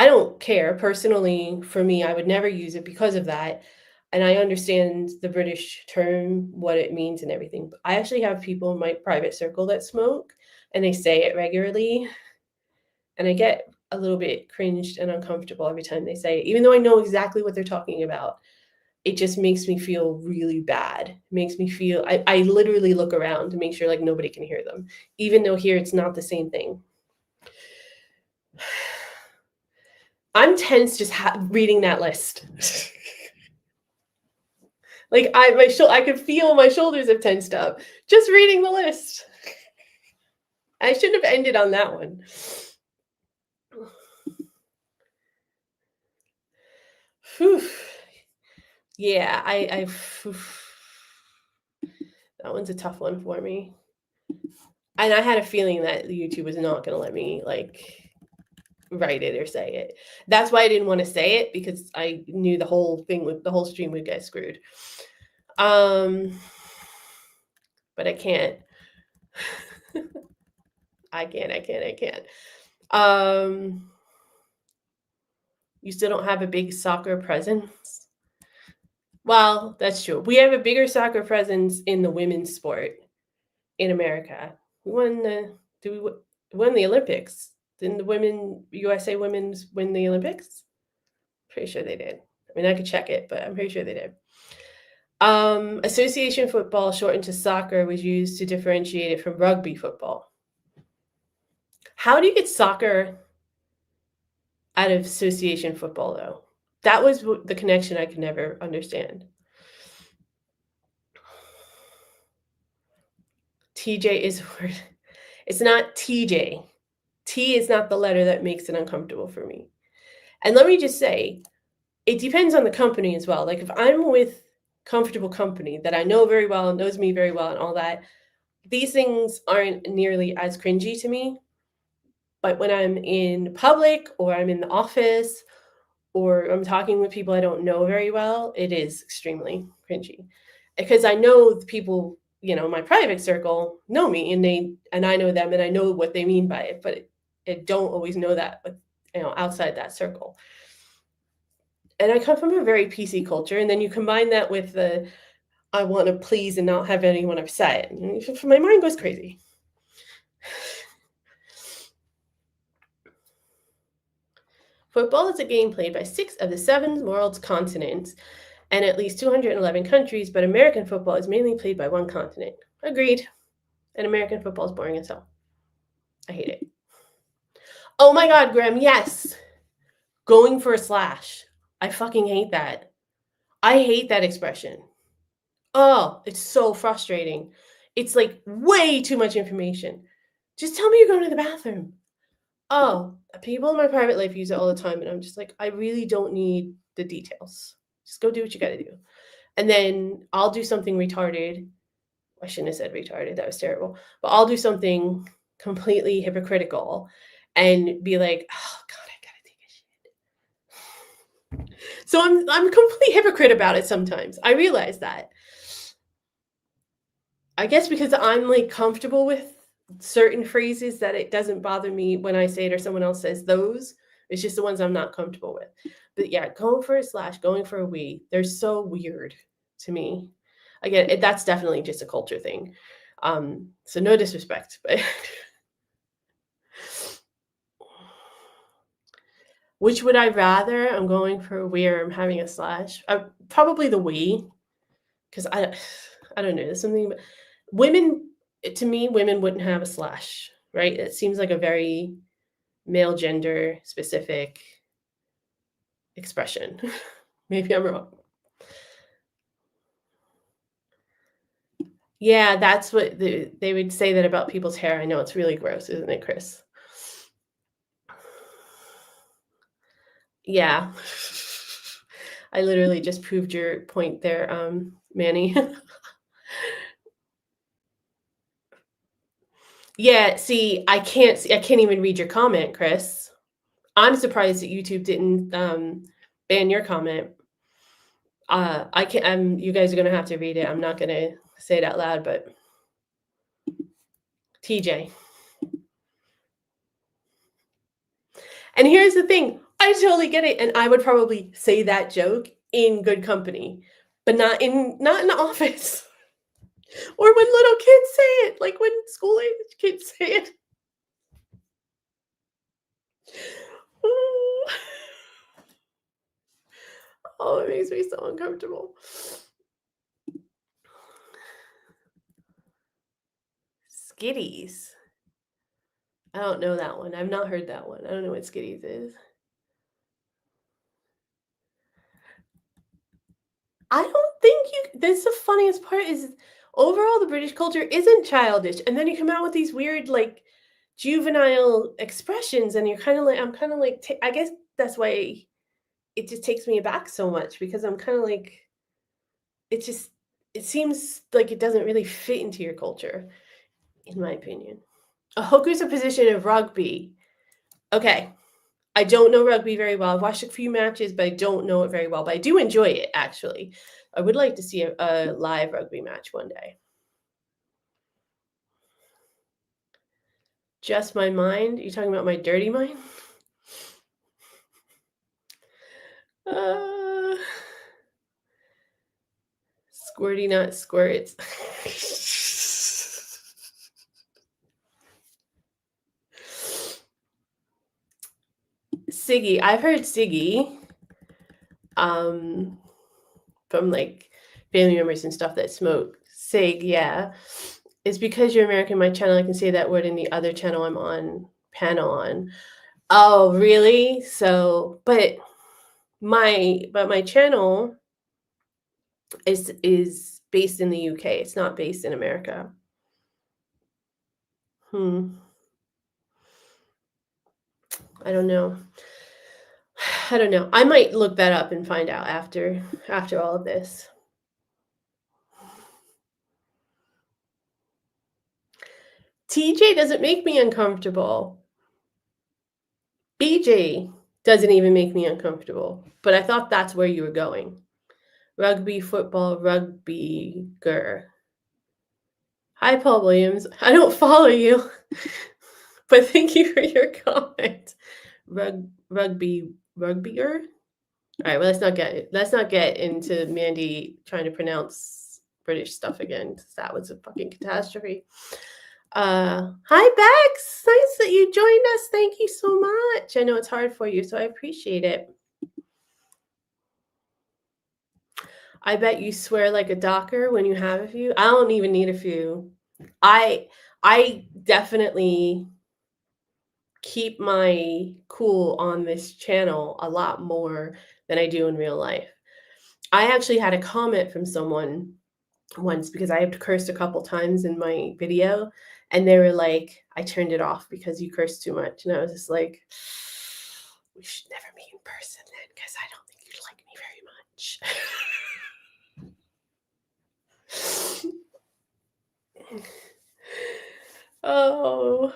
don't care personally. For me, I would never use it because of that. And I understand the British term, what it means and everything. But I actually have people in my private circle that smoke and they say it regularly. And I get a little bit cringed and uncomfortable every time they say it, even though I know exactly what they're talking about. It just makes me feel really bad. It makes me feel, I literally look around to make sure like nobody can hear them, even though here it's not the same thing. I'm tense just reading that list. Like I could feel my shoulders have tensed up just reading the list. I shouldn't have ended on that one. Whew. Yeah, that one's a tough one for me. And I had a feeling that YouTube was not going to let me like write it or say it. That's why I didn't want to say it, because I knew the whole thing with the whole stream would get screwed. But I can't. I can't. You still don't have a big soccer presence? Well, that's true. We have a bigger soccer presence in the women's sport in America. We won the Olympics. Didn't the USA women's win the Olympics? Pretty sure they did. I mean, I could check it, but I'm pretty sure they did. Association football, shortened to soccer, was used to differentiate it from rugby football. How do you get soccer out of association football, though? That was the connection I could never understand. TJ is a word. It's not TJ. T is not the letter that makes it uncomfortable for me. And let me just say, it depends on the company as well. Like if I'm with comfortable company that I know very well, knows me very well and all that, these things aren't nearly as cringy to me. But when I'm in public or I'm in the office or I'm talking with people I don't know very well, it is extremely cringy. Because I know the people, my private circle know me and I know them and I know what they mean by it, but I don't always know that, outside that circle. And I come from a very PC culture, and then you combine that with the I want to please and not have anyone upset. My mind goes crazy. Football is a game played by 6 of the 7 world's continents and at least 211 countries, but American football is mainly played by one continent. Agreed. And American football is boring as hell. I hate it. Oh my God, Graham, yes. Going for a slash. I fucking hate that. I hate that expression. Oh, it's so frustrating. It's like way too much information. Just tell me you're going to the bathroom. Oh, people in my private life use it all the time. And I'm just like, I really don't need the details. Just go do what you got to do. And then I'll do something retarded. I shouldn't have said retarded. That was terrible. But I'll do something completely hypocritical and be like, oh God, I gotta take a shit. So I'm a complete hypocrite about it sometimes. I realize that. I guess because I'm like comfortable with certain phrases that it doesn't bother me when I say it or someone else says those. It's just the ones I'm not comfortable with. But yeah, going for a slash, going for a we, they're so weird to me. Again, that's definitely just a culture thing. So no disrespect, but which would I rather? I'm going for a we or I'm having a slash. Probably the we, because I don't know. There's something about women. To me, women wouldn't have a slash, right? It seems like a very male gender specific expression. Maybe I'm wrong. Yeah, that's what they would say that about people's hair. I know it's really gross, isn't it, Chris? Yeah. I literally just proved your point there, Manny. Yeah, see, I can't even read your comment, Chris. I'm surprised that YouTube didn't ban your comment. I can you guys are gonna have to read it. I'm not gonna say it out loud, but TJ. And here's the thing, I totally get it, and I would probably say that joke in good company, but not in the office. Or when little kids say it, like when school-age kids say it. Oh, it makes me so uncomfortable. Skitties. I don't know that one. I've not heard that one. I don't know what Skitties is. I don't think that's the funniest part is overall the British culture isn't childish. And then you come out with these weird, like, juvenile expressions, and you're kind of like, I'm kind of like, I guess that's why it just takes me aback so much, because I'm kind of like, it seems like it doesn't really fit into your culture, in my opinion. A hooker's a position of rugby. Okay. I don't know rugby very well. I've watched a few matches, but I don't know it very well. But I do enjoy it, actually. I would like to see a live rugby match one day. Just my mind? You talking about my dirty mind? Uh, squirty not squirts. Siggy. I've heard Siggy from like family members and stuff that smoke. Sig, yeah. It's because you're American, my channel, I can say that word in the other channel I'm on panel on. Oh, really? So, but my channel is based in the UK. It's not based in America. I don't know. I don't know. I might look that up and find out after all of this. TJ doesn't make me uncomfortable. BJ doesn't even make me uncomfortable. But I thought that's where you were going. Rugby, football, rugby, gur. Hi, Paul Williams. I don't follow you, but thank you for your comment. Rugbyer. All right. Well, let's not get into Mandy trying to pronounce British stuff again. That was a fucking catastrophe. Hi, Bex. Nice that you joined us. Thank you so much. I know it's hard for you, so I appreciate it. I bet you swear like a docker when you have a few. I don't even need a few. I definitely keep my cool on this channel a lot more than I do in real life. I actually had a comment from someone once because I had cursed a couple times in my video, and they were like, I turned it off because you cursed too much. And I was just like, we should never meet in person then, because I don't think you'd like me very much. Oh,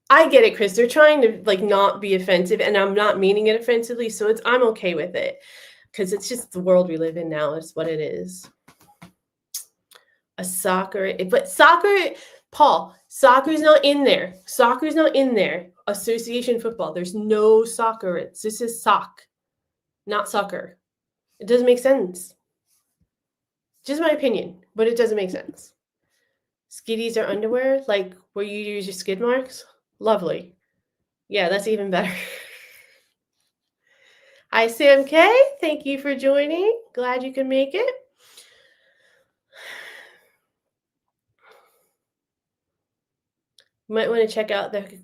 I get it, Chris. They're trying to like not be offensive, and I'm not meaning it offensively, so I'm okay with it because it's just the world we live in now. It's what it is. But soccer, Paul, soccer's not in there. Soccer's not in there. Association football. There's no soccer. This is sock, not soccer. It doesn't make sense. Just my opinion, but it doesn't make sense. Skiddies are underwear, like where you use your skid marks. Lovely. Yeah, that's even better. Hi, Sam K. Thank you for joining. Glad you could make it. You might want to check out the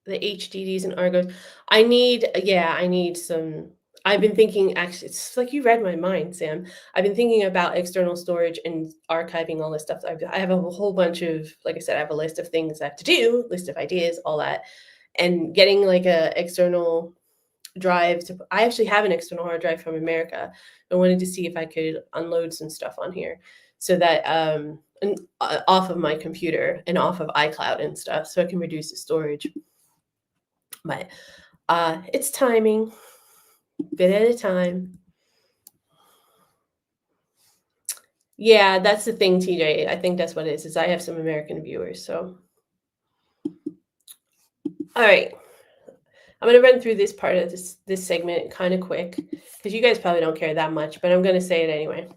HDDs and Argos. I need some. I've been thinking, actually, it's like you read my mind, Sam. I've been thinking about external storage and archiving all this stuff. I have a whole bunch of, like I said, I have a list of things I have to do, list of ideas, all that. And getting like a external drive I actually have an external hard drive from America. I wanted to see if I could unload some stuff on here so that off of my computer and off of iCloud and stuff, so I can reduce the storage. But it's timing, bit at a time. Yeah, that's the thing, TJ. I think that's what it is I have some American viewers. So all right, I'm going to run through this part of this segment kind of quick because you guys probably don't care that much, but I'm going to say it anyway.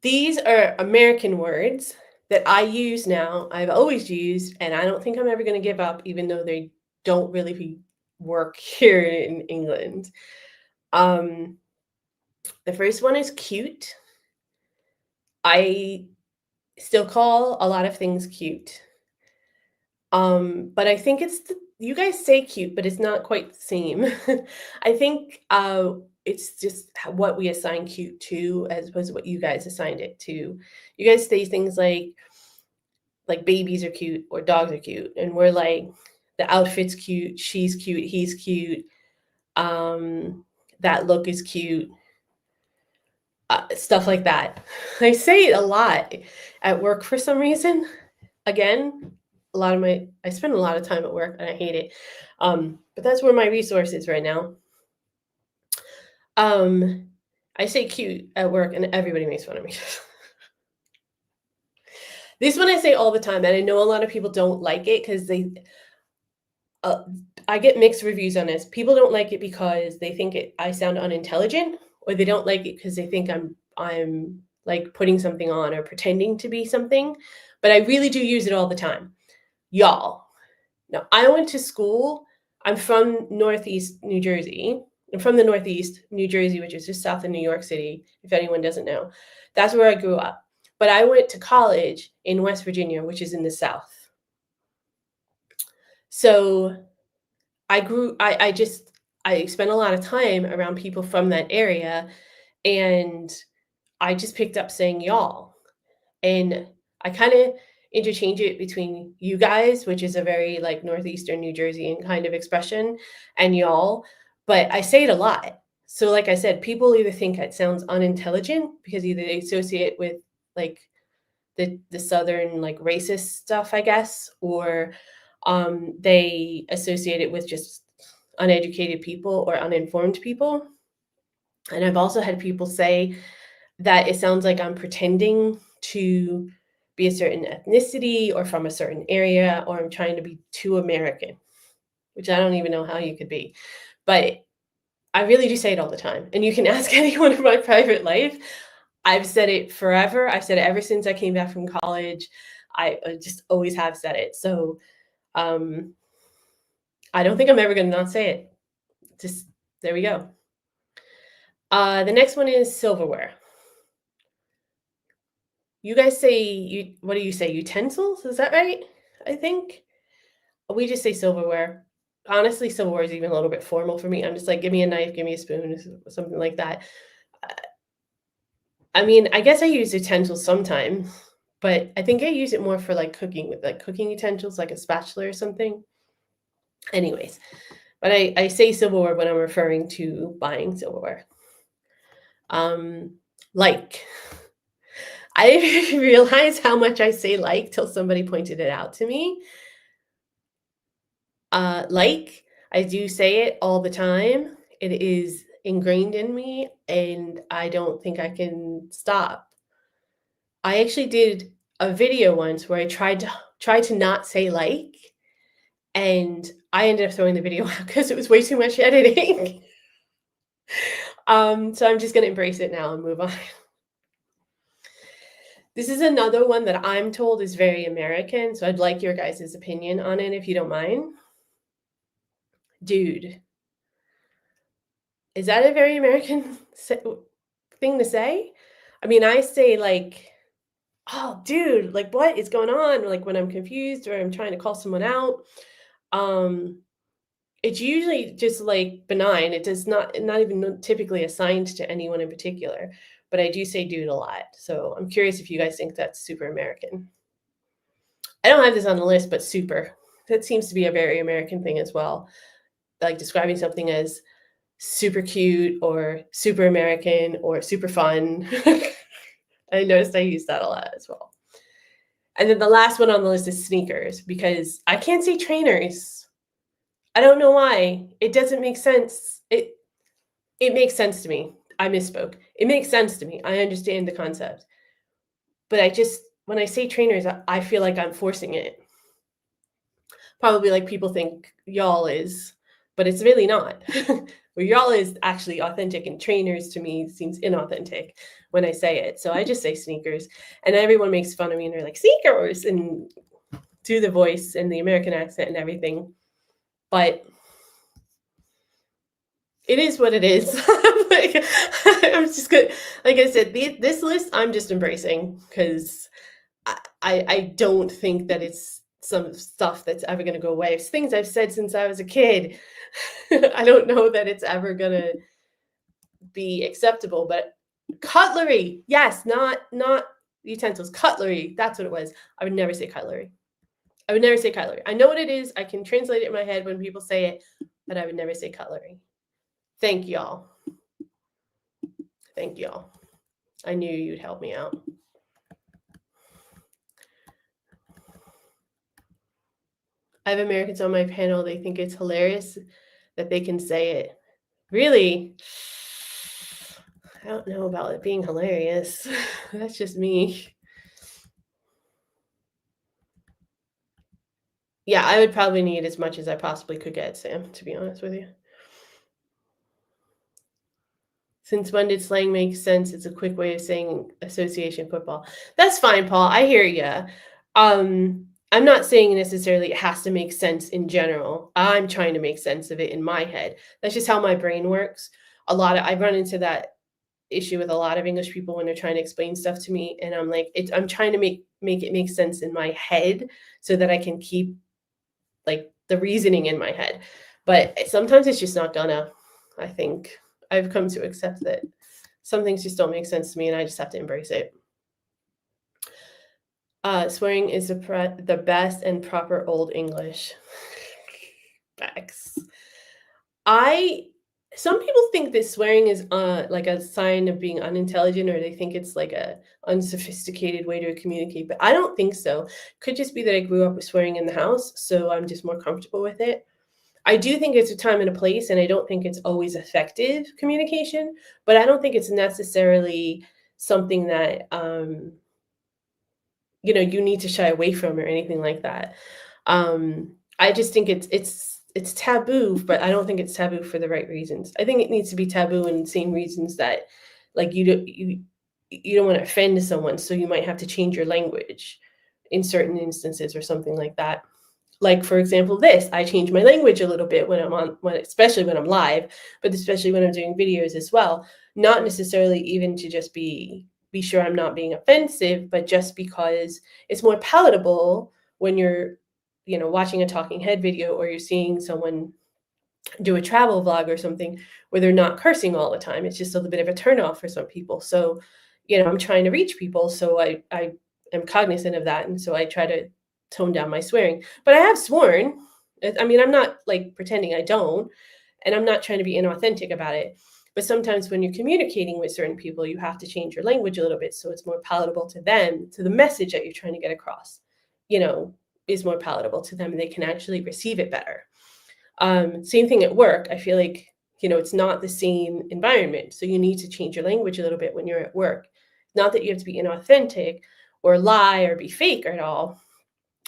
These are American words that I use now, I've always used, and I don't think I'm ever going to give up, even though they don't really work here in England. The first one is cute. I still call a lot of things cute. But I think you guys say cute, but it's not quite the same. I think it's just what we assign cute to as opposed to what you guys assigned it to. You guys say things like babies are cute or dogs are cute, and we're like, the outfit's cute, she's cute, he's cute, that look is cute, stuff like that. I say it a lot at work for some reason. again, I spend a lot of time at work and I hate it. But that's where my resource is right now. I say cute at work and everybody makes fun of me. This one I say all the time, and I know a lot of people don't like it because uh, I get mixed reviews on this. People don't like it because they think I sound unintelligent, or they don't like it because they think I'm like putting something on or pretending to be something. But I really do use it all the time. Y'all. Now, I went to school. I'm from Northeast New Jersey. I'm from the Northeast New Jersey, which is just south of New York City, if anyone doesn't know. That's where I grew up. But I went to college in West Virginia, which is in the South. So I spent a lot of time around people from that area, and I just picked up saying y'all. And I kind of interchange it between you guys, which is a very like Northeastern New Jerseyan kind of expression, and y'all, but I say it a lot. So like I said, people either think it sounds unintelligent because either they associate with like the southern like racist stuff, I guess, or they associate it with just uneducated people or uninformed people. And I've also had people say that it sounds like I'm pretending to be a certain ethnicity or from a certain area, or I'm trying to be too American, which I don't even know how you could be. But I really do say it all the time. And you can ask anyone in my private life. I've said it forever. I've said it ever since I came back from college. I just always have said it. So I don't think I'm ever going to not say it. Just there we go. The next one is silverware. You guys say what do you say? Utensils? Is that right? I think we just say silverware. Honestly, silverware is even a little bit formal for me. I'm just like, give me a knife, give me a spoon, something like that. I mean, I guess I use utensils sometimes, but I think I use it more for like cooking with like cooking utensils, like a spatula or something. Anyways, but I say silverware when I'm referring to buying silverware. Like, I didn't realize how much I say like till somebody pointed it out to me. Like, I do say it all the time. It is ingrained in me, and I don't think I can stop. I actually did a video once where I tried to not say like, and I ended up throwing the video out because it was way too much editing. So I'm just gonna embrace it now and move on. This is another one that I'm told is very American, so I'd like your guys' opinion on it if you don't mind. Dude. Is that a very American thing to say? I mean, I say like, "Oh, dude, like what is going on?" Like when I'm confused or I'm trying to call someone out. Um, it's usually just like benign. It does not even typically assigned to anyone in particular, but I do say dude a lot. So I'm curious if you guys think that's super American. I don't have this on the list, but super. That seems to be a very American thing as well. Like describing something as super cute or super American or super fun. I noticed I use that a lot as well. And then the last one on the list is sneakers because I can't say trainers. I don't know why. It doesn't make sense. It makes sense to me. I misspoke. It makes sense to me. I understand the concept. But when I say trainers, I feel like I'm forcing it. Probably like people think y'all is, but it's really not. Well, y'all is actually authentic, and trainers to me seems inauthentic when I say it. So I just say sneakers, and everyone makes fun of me and they're like sneakers and do the voice and the American accent and everything. But it is what it is. Like, I'm just good. Like I said, this list I'm just embracing because I don't think that it's some stuff that's ever going to go away. It's things I've said since I was a kid. I don't know that it's ever going to be acceptable, but cutlery, yes, not utensils, cutlery. That's what it was. I would never say cutlery. I would never say cutlery. I know what it is. I can translate it in my head when people say it, but I would never say cutlery. Thank y'all. Thank y'all. I knew you'd help me out. I have Americans on my panel, they think it's hilarious that they can say it. Really? I don't know about it being hilarious. That's just me. Yeah, I would probably need as much as I possibly could get, Sam, to be honest with you. Since when did slang make sense? It's a quick way of saying association football. That's fine, Paul. I hear you. I'm not saying necessarily it has to make sense in general. I'm trying to make sense of it in my head. That's just how my brain works. I've run into that issue with a lot of English people when they're trying to explain stuff to me, and I'm like, I'm trying to make it make sense in my head so that I can keep like the reasoning in my head. But sometimes it's just not gonna. I think I've come to accept that some things just don't make sense to me, and I just have to embrace it. Swearing is the best and proper old English. Facts. Some people think that swearing is like a sign of being unintelligent, or they think it's like a unsophisticated way to communicate, but I don't think so. Could just be that I grew up with swearing in the house, so I'm just more comfortable with it. I do think it's a time and a place, and I don't think it's always effective communication, but I don't think it's necessarily something that you need to shy away from or anything like that. I just think it's taboo, but I don't think it's taboo for the right reasons. I think it needs to be taboo in the same reasons that like you don't want to offend someone, so you might have to change your language in certain instances or something like that. Like for example, I change my language a little bit especially when I'm live, but especially when I'm doing videos as well. Not necessarily even to just be sure I'm not being offensive, but just because it's more palatable when you're, watching a talking head video, or you're seeing someone do a travel vlog or something where they're not cursing all the time. It's just a little bit of a turnoff for some people. So, I'm trying to reach people, so I am cognizant of that, and so I try to tone down my swearing. But I have sworn. I mean, I'm not like pretending I don't, and I'm not trying to be inauthentic about it. But sometimes when you're communicating with certain people, you have to change your language a little bit so it's more palatable to them, to the message that you're trying to get across, is more palatable to them, and they can actually receive it better. Same thing at work. I feel like, it's not the same environment. So you need to change your language a little bit when you're at work. Not that you have to be inauthentic or lie or be fake at all,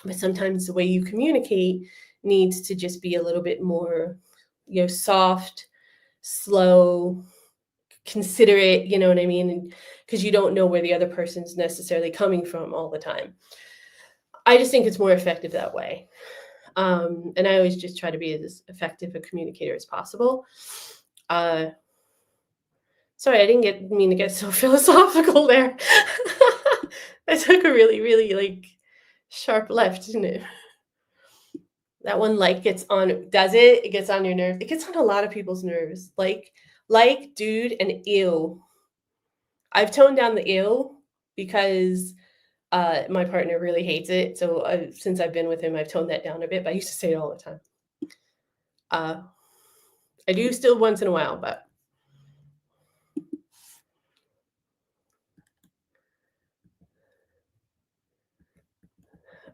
but sometimes the way you communicate needs to just be a little bit more, soft, slow, considerate, you know what I mean? Because you don't know where the other person's necessarily coming from all the time. I just think it's more effective that way. And I always just try to be as effective a communicator as possible. Sorry, I didn't mean to get so philosophical there. I took a really, really like sharp left, didn't it? That one gets on, does it? It gets on your nerves. It gets on a lot of people's nerves. Like, dude, and ew. I've toned down the ew because my partner really hates it. So since I've been with him, I've toned that down a bit, but I used to say it all the time. I do still once in a while, but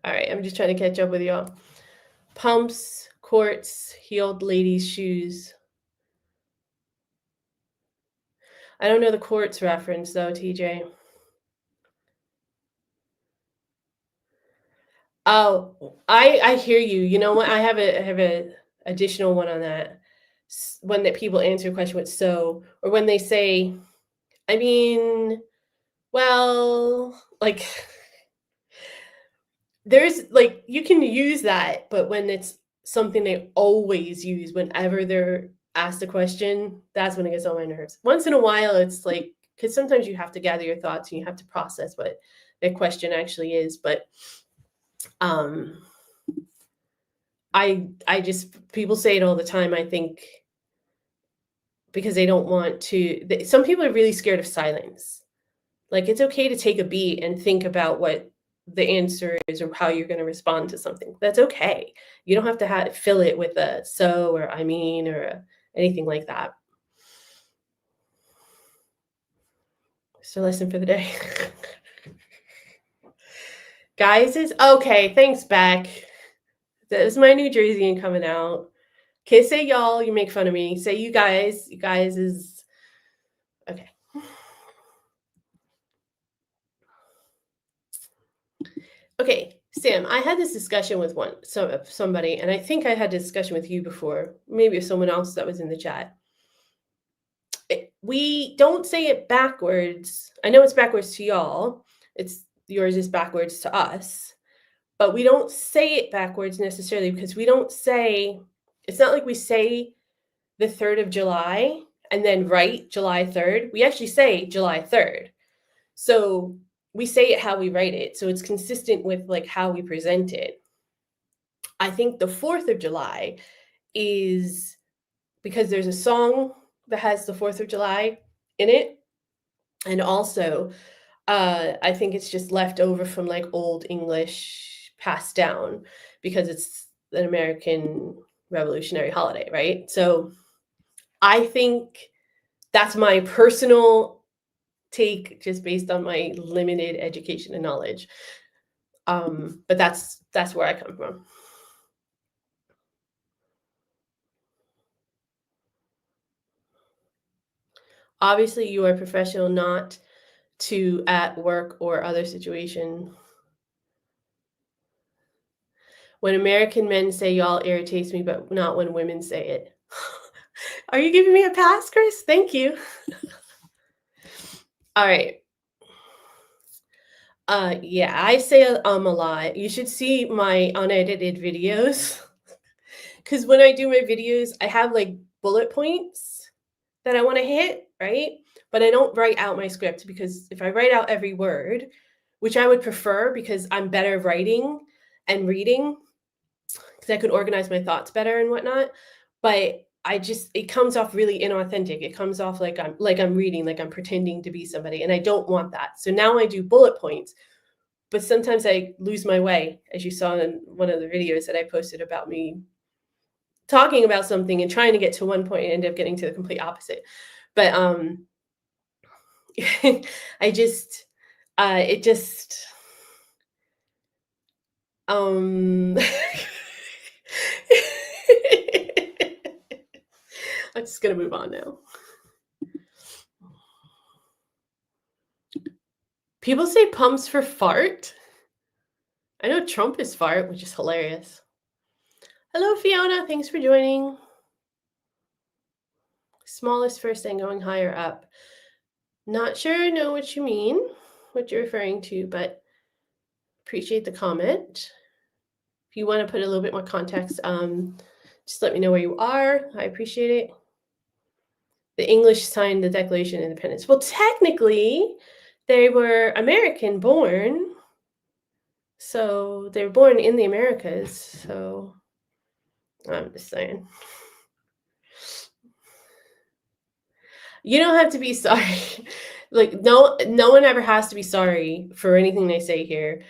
all right, I'm just trying to catch up with y'all. Pumps, courts, heeled ladies' shoes. I don't know the courts reference though, TJ. Oh, I hear you. You know what? I have a additional one on that. When that people answer a question with so, or when they say, I mean, well, like there's like you can use that, but when it's something they always use whenever they're asked a question, that's when it gets on my nerves. Once in a while, it's like because sometimes you have to gather your thoughts and you have to process what the question actually is. But I just people say it all the time. I think because they don't want to. Some people are really scared of silence. Like it's okay to take a beat and think about what the answer is or how you're going to respond to something. That's okay. You don't have to fill it with a so or I mean or anything like that. So lesson for the day. Guys is okay. Thanks, Beck. That was my New Jerseyan coming out. Can't say y'all, you make fun of me. Say you guys. You guys is okay. Okay, Sam, I had this discussion with somebody, and I think I had a discussion with you before, maybe with someone else that was in the chat. We don't say it backwards. I know it's backwards to y'all. It's yours is backwards to us, but we don't say it backwards necessarily because we don't say. It's not like we say the 3rd of July and then write July 3rd. We actually say July 3rd. So we say it how we write it. So it's consistent with like how we present it. I think the 4th of July is because there's a song that has the 4th of July in it. And also, I think it's just left over from like old English passed down because it's an American revolutionary holiday, right? So I think that's my personal take just based on my limited education and knowledge. But that's where I come from. Obviously, you are professional, not to at work or other situation. When American men say y'all irritates me, but not when women say it. Are you giving me a pass, Chris? Thank you. All right. Yeah, I say a lot. You should see my unedited videos. Because when I do my videos, I have like bullet points that I want to hit, right? But I don't write out my script because if I write out every word, which I would prefer because I'm better writing and reading, because I could organize my thoughts better and whatnot. But it comes off really inauthentic. It comes off like I'm reading, like I'm pretending to be somebody, and I don't want that. So now I do bullet points, but sometimes I lose my way, as you saw in one of the videos that I posted about me talking about something and trying to get to one point and end up getting to the complete opposite. But I just it just I'm just gonna move on now. People say pumps for fart. I know Trump is fart, which is hilarious. Hello, Fiona. Thanks for joining. Smallest first and going higher up. Not sure I know what you mean, what you're referring to, but appreciate the comment. If you want to put a little bit more context, just let me know where you are. I appreciate it. The English signed the Declaration of Independence. Well, technically, they were American born. So they were born in the Americas. So I'm just saying. You don't have to be sorry. Like no one ever has to be sorry for anything they say here.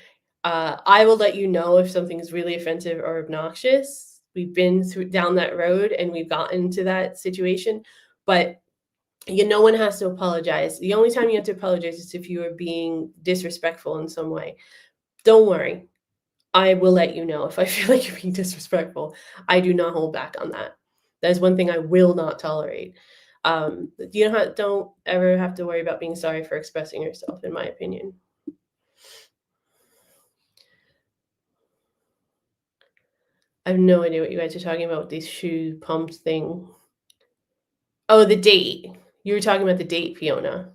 I will let you know if something's really offensive or obnoxious. We've been down that road and we've gotten to that situation, but no one has to apologize. The only time you have to apologize is if you are being disrespectful in some way. Don't worry. I will let you know if I feel like you're being disrespectful. I do not hold back on that. That is one thing I will not tolerate. You don't ever have to worry about being sorry for expressing yourself, in my opinion. I have no idea what you guys are talking about with these shoe pumps thing. Oh, the date. You were talking about the date, Fiona.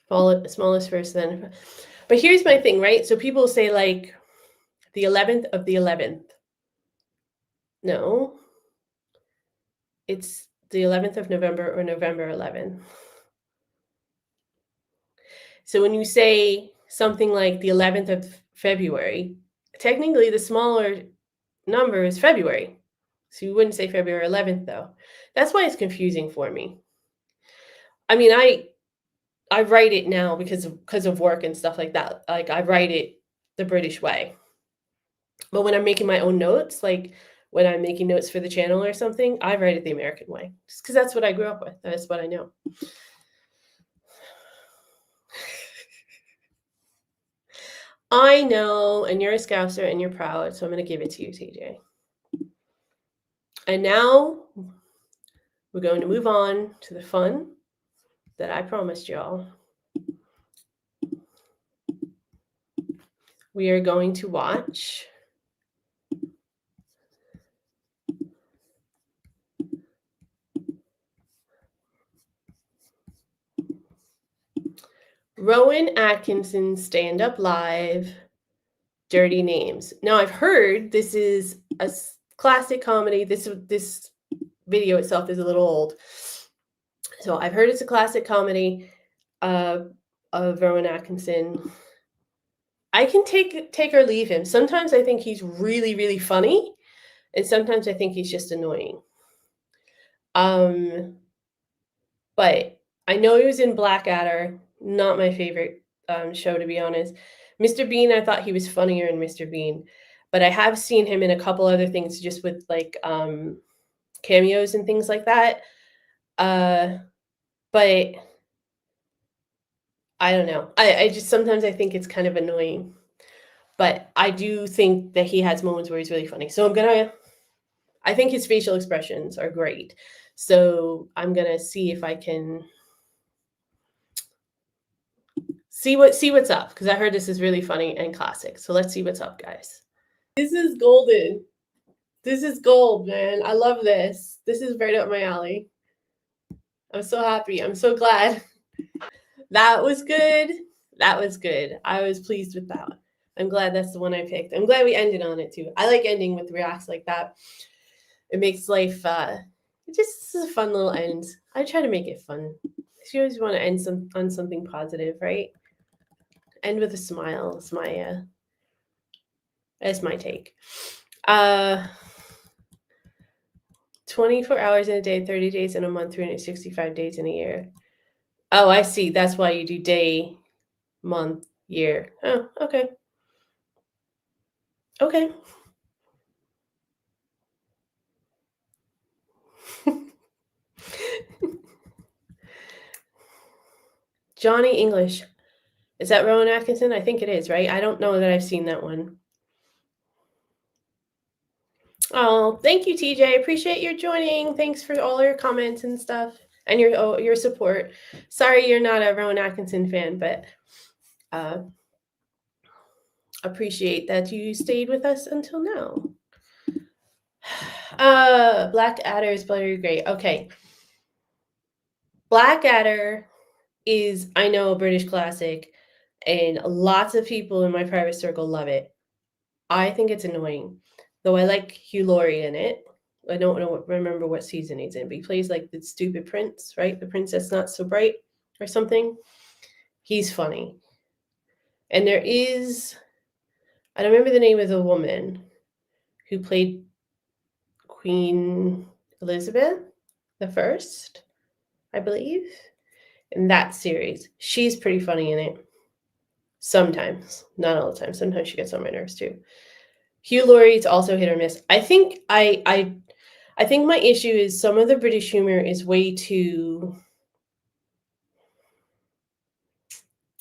Smallest first, then. But here's my thing, right? So people say like the 11th of the 11th. No. It's the 11th of November or November 11th. So when you say something like the 11th of February, technically the smaller number is February. So you wouldn't say February 11th, though. That's why it's confusing for me. I mean, I write it now because of work and stuff like that. Like I write it the British way. But when I'm making my own notes, like when I'm making notes for the channel or something, I write it the American way. Just because that's what I grew up with. That's what I know. I know, and you're a Scouser and you're proud, so I'm going to give it to you, TJ. And now we're going to move on to the fun that I promised y'all. We are going to watch Rowan Atkinson's Stand Up Live, Dirty Names. Now, I've heard this is a classic comedy. This video itself is a little old. So I've heard it's a classic comedy of Rowan Atkinson. I can take or leave him. Sometimes I think he's really, really funny, and sometimes I think he's just annoying. But I know he was in Blackadder, not my favorite show, to be honest. Mr. Bean, I thought he was funnier in Mr. Bean, but I have seen him in a couple other things just with like cameos and things like that. But I don't know. I just sometimes I think it's kind of annoying. But I do think that he has moments where he's really funny. So I think his facial expressions are great. So I'm gonna see if I can see what's up, because I heard this is really funny and classic. So let's see what's up, guys. This is golden. This is gold, man. I love this. This is right up my alley. I'm so happy. I'm so glad. That was good. That was good. I was pleased with that. I'm glad that's the one I picked. I'm glad we ended on it too. I like ending with reacts like that. It makes life it just is a fun little end. I try to make it fun. You always want to end on something positive, right? End with a smile. That's my take. 24 hours in a day, 30 days in a month, 365 days in a year. Oh, I see. That's why you do day, month, year. Oh, okay. Okay. Johnny English. Is that Rowan Atkinson? I think it is, right? I don't know that I've seen that one. Oh, thank you, TJ. I appreciate your joining. Thanks for all your comments and stuff and your support. Sorry you're not a Rowan Atkinson fan, but appreciate that you stayed with us until now. Blackadder is Bloody Great. Okay. Blackadder is, I know, a British classic, and lots of people in my private circle love it. I think it's annoying, though I like Hugh Laurie in it. I don't remember what season he's in, but he plays like the stupid prince, right? The princess not so bright or something. He's funny. And there is, I don't remember the name of the woman who played Queen Elizabeth I, I believe, in that series. She's pretty funny in it. Sometimes, not all the time. Sometimes she gets on my nerves too. Hugh Laurie's also hit or miss. I think I think my issue is some of the British humor is way too,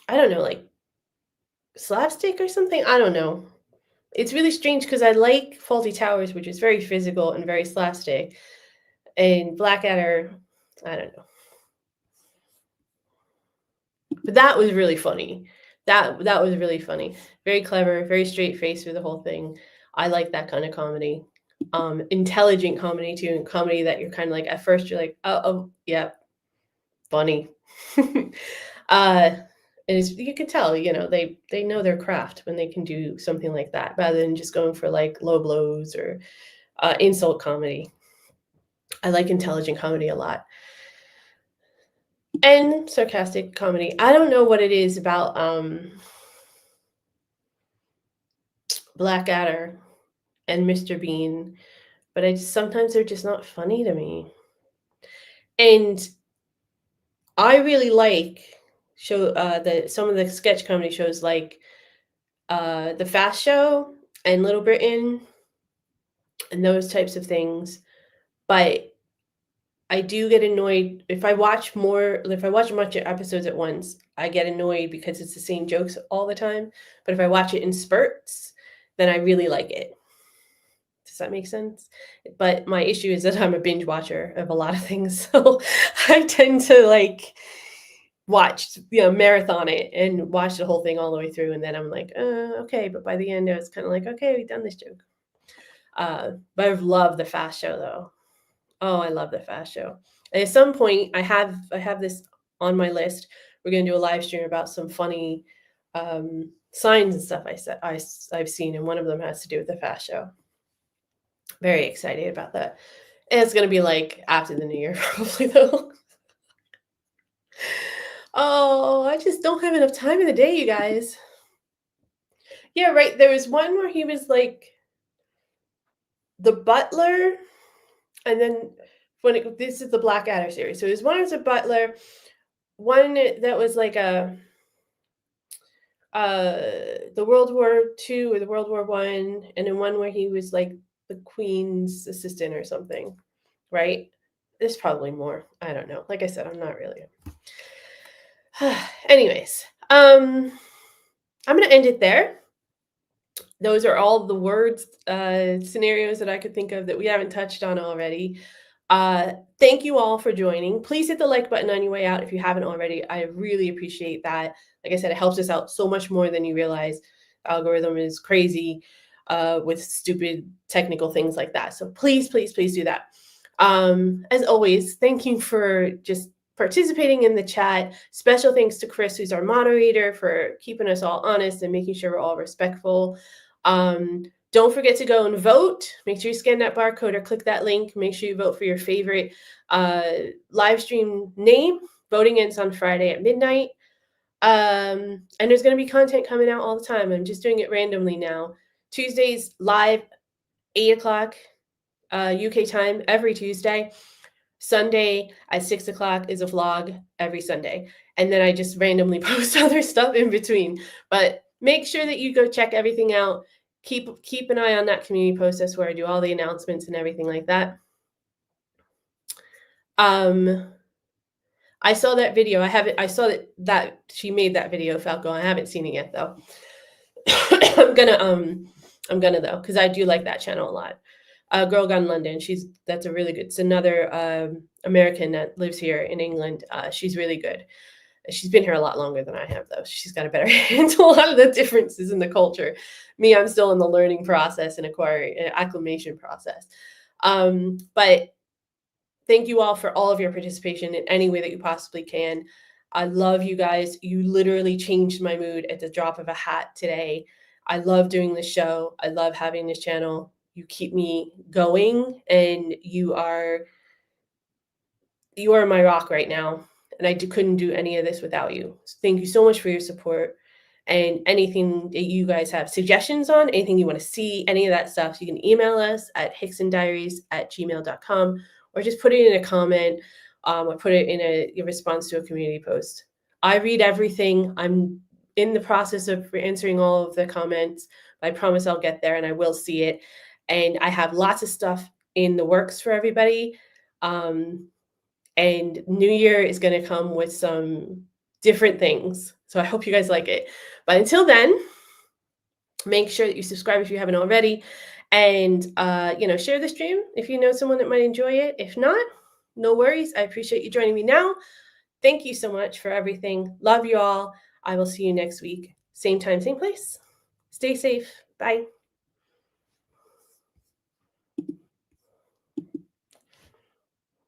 I don't know, like slapstick or something. I don't know. It's really strange because I like Faulty Towers, which is very physical and very slapstick, and Blackadder, I don't know. But that was really funny. That was really funny. Very clever, very straight face through the whole thing. I like that kind of comedy. Intelligent comedy too, and comedy that you're kind of like at first you're like, oh yeah, funny. And you can tell, you know, they know their craft when they can do something like that rather than just going for like low blows or insult comedy. I like intelligent comedy a lot. And sarcastic comedy. I don't know what it is about Blackadder and Mr. Bean, but sometimes they're just not funny to me. And I really like some of the sketch comedy shows like The Fast Show and Little Britain and those types of things. But I do get annoyed if I watch much episodes at once, I get annoyed because it's the same jokes all the time. But if I watch it in spurts, then I really like it. Does that make sense? But my issue is that I'm a binge watcher of a lot of things. So I tend to like watch, marathon it and watch the whole thing all the way through. And then I'm like, okay. But by the end, I was kind of like, okay, we've done this joke. But I love the Fast Show though. Oh, I love the Fast Show. And at some point, I have this on my list. We're gonna do a live stream about some funny signs and stuff I've seen, and one of them has to do with the Fast Show. Very excited about that. And it's gonna be like after the new year, probably though. Oh, I just don't have enough time in the day, you guys. Yeah, right. There was one where he was like the butler, and then this is the Blackadder series. So there's one as a butler, one that was like a the World War II or the World War I, and then one where he was like the Queen's assistant or something, right? There's probably more. I don't know. Like I said, I'm not really. Anyways, I'm gonna end it there. Those are all the words, scenarios that I could think of that we haven't touched on already. Thank you all for joining. Please hit the like button on your way out if you haven't already. I really appreciate that. Like I said, it helps us out so much more than you realize. The algorithm is crazy with stupid technical things like that. So please, please, please do that. As always, thank you for just participating in the chat. Special thanks to Chris, who's our moderator, for keeping us all honest and making sure we're all respectful. Don't forget to go and vote. Make sure you scan that barcode or click that link. Make sure you vote for your favorite live stream name. Voting ends on Friday at midnight. And there's going to be content coming out all the time. I'm just doing it randomly now. Tuesdays live, 8 o'clock UK time every Tuesday. Sunday at 6 o'clock is a vlog every Sunday. And then I just randomly post other stuff in between. But make sure that you go check everything out. Keep an eye on that community post. That's where I do all the announcements and everything like that. I saw that video. I saw that she made that video, Falco. I haven't seen it yet though. I'm gonna though, because I do like that channel a lot. Girl Gone London. That's a really good. It's another American that lives here in England. She's really good. She's been here a lot longer than I have, though. She's got a better handle on a lot of the differences in the culture. Me, I'm still in the learning process and acclimation process. But thank you all for all of your participation in any way that you possibly can. I love you guys. You literally changed my mood at the drop of a hat today. I love doing this show. I love having this channel. You keep me going, and you are my rock right now. And I couldn't do any of this without you. So thank you so much for your support. And anything that you guys have suggestions on, anything you want to see, any of that stuff, so you can email us at hicksondiaries@gmail.com, or just put it in a comment, or put it in a response to a community post. I read everything. I'm in the process of answering all of the comments. I promise I'll get there and I will see it. And I have lots of stuff in the works for everybody. And New Year is going to come with some different things. So I hope you guys like it. But until then, make sure that you subscribe if you haven't already. And, share the stream if you know someone that might enjoy it. If not, no worries. I appreciate you joining me now. Thank you so much for everything. Love you all. I will see you next week. Same time, same place. Stay safe. Bye.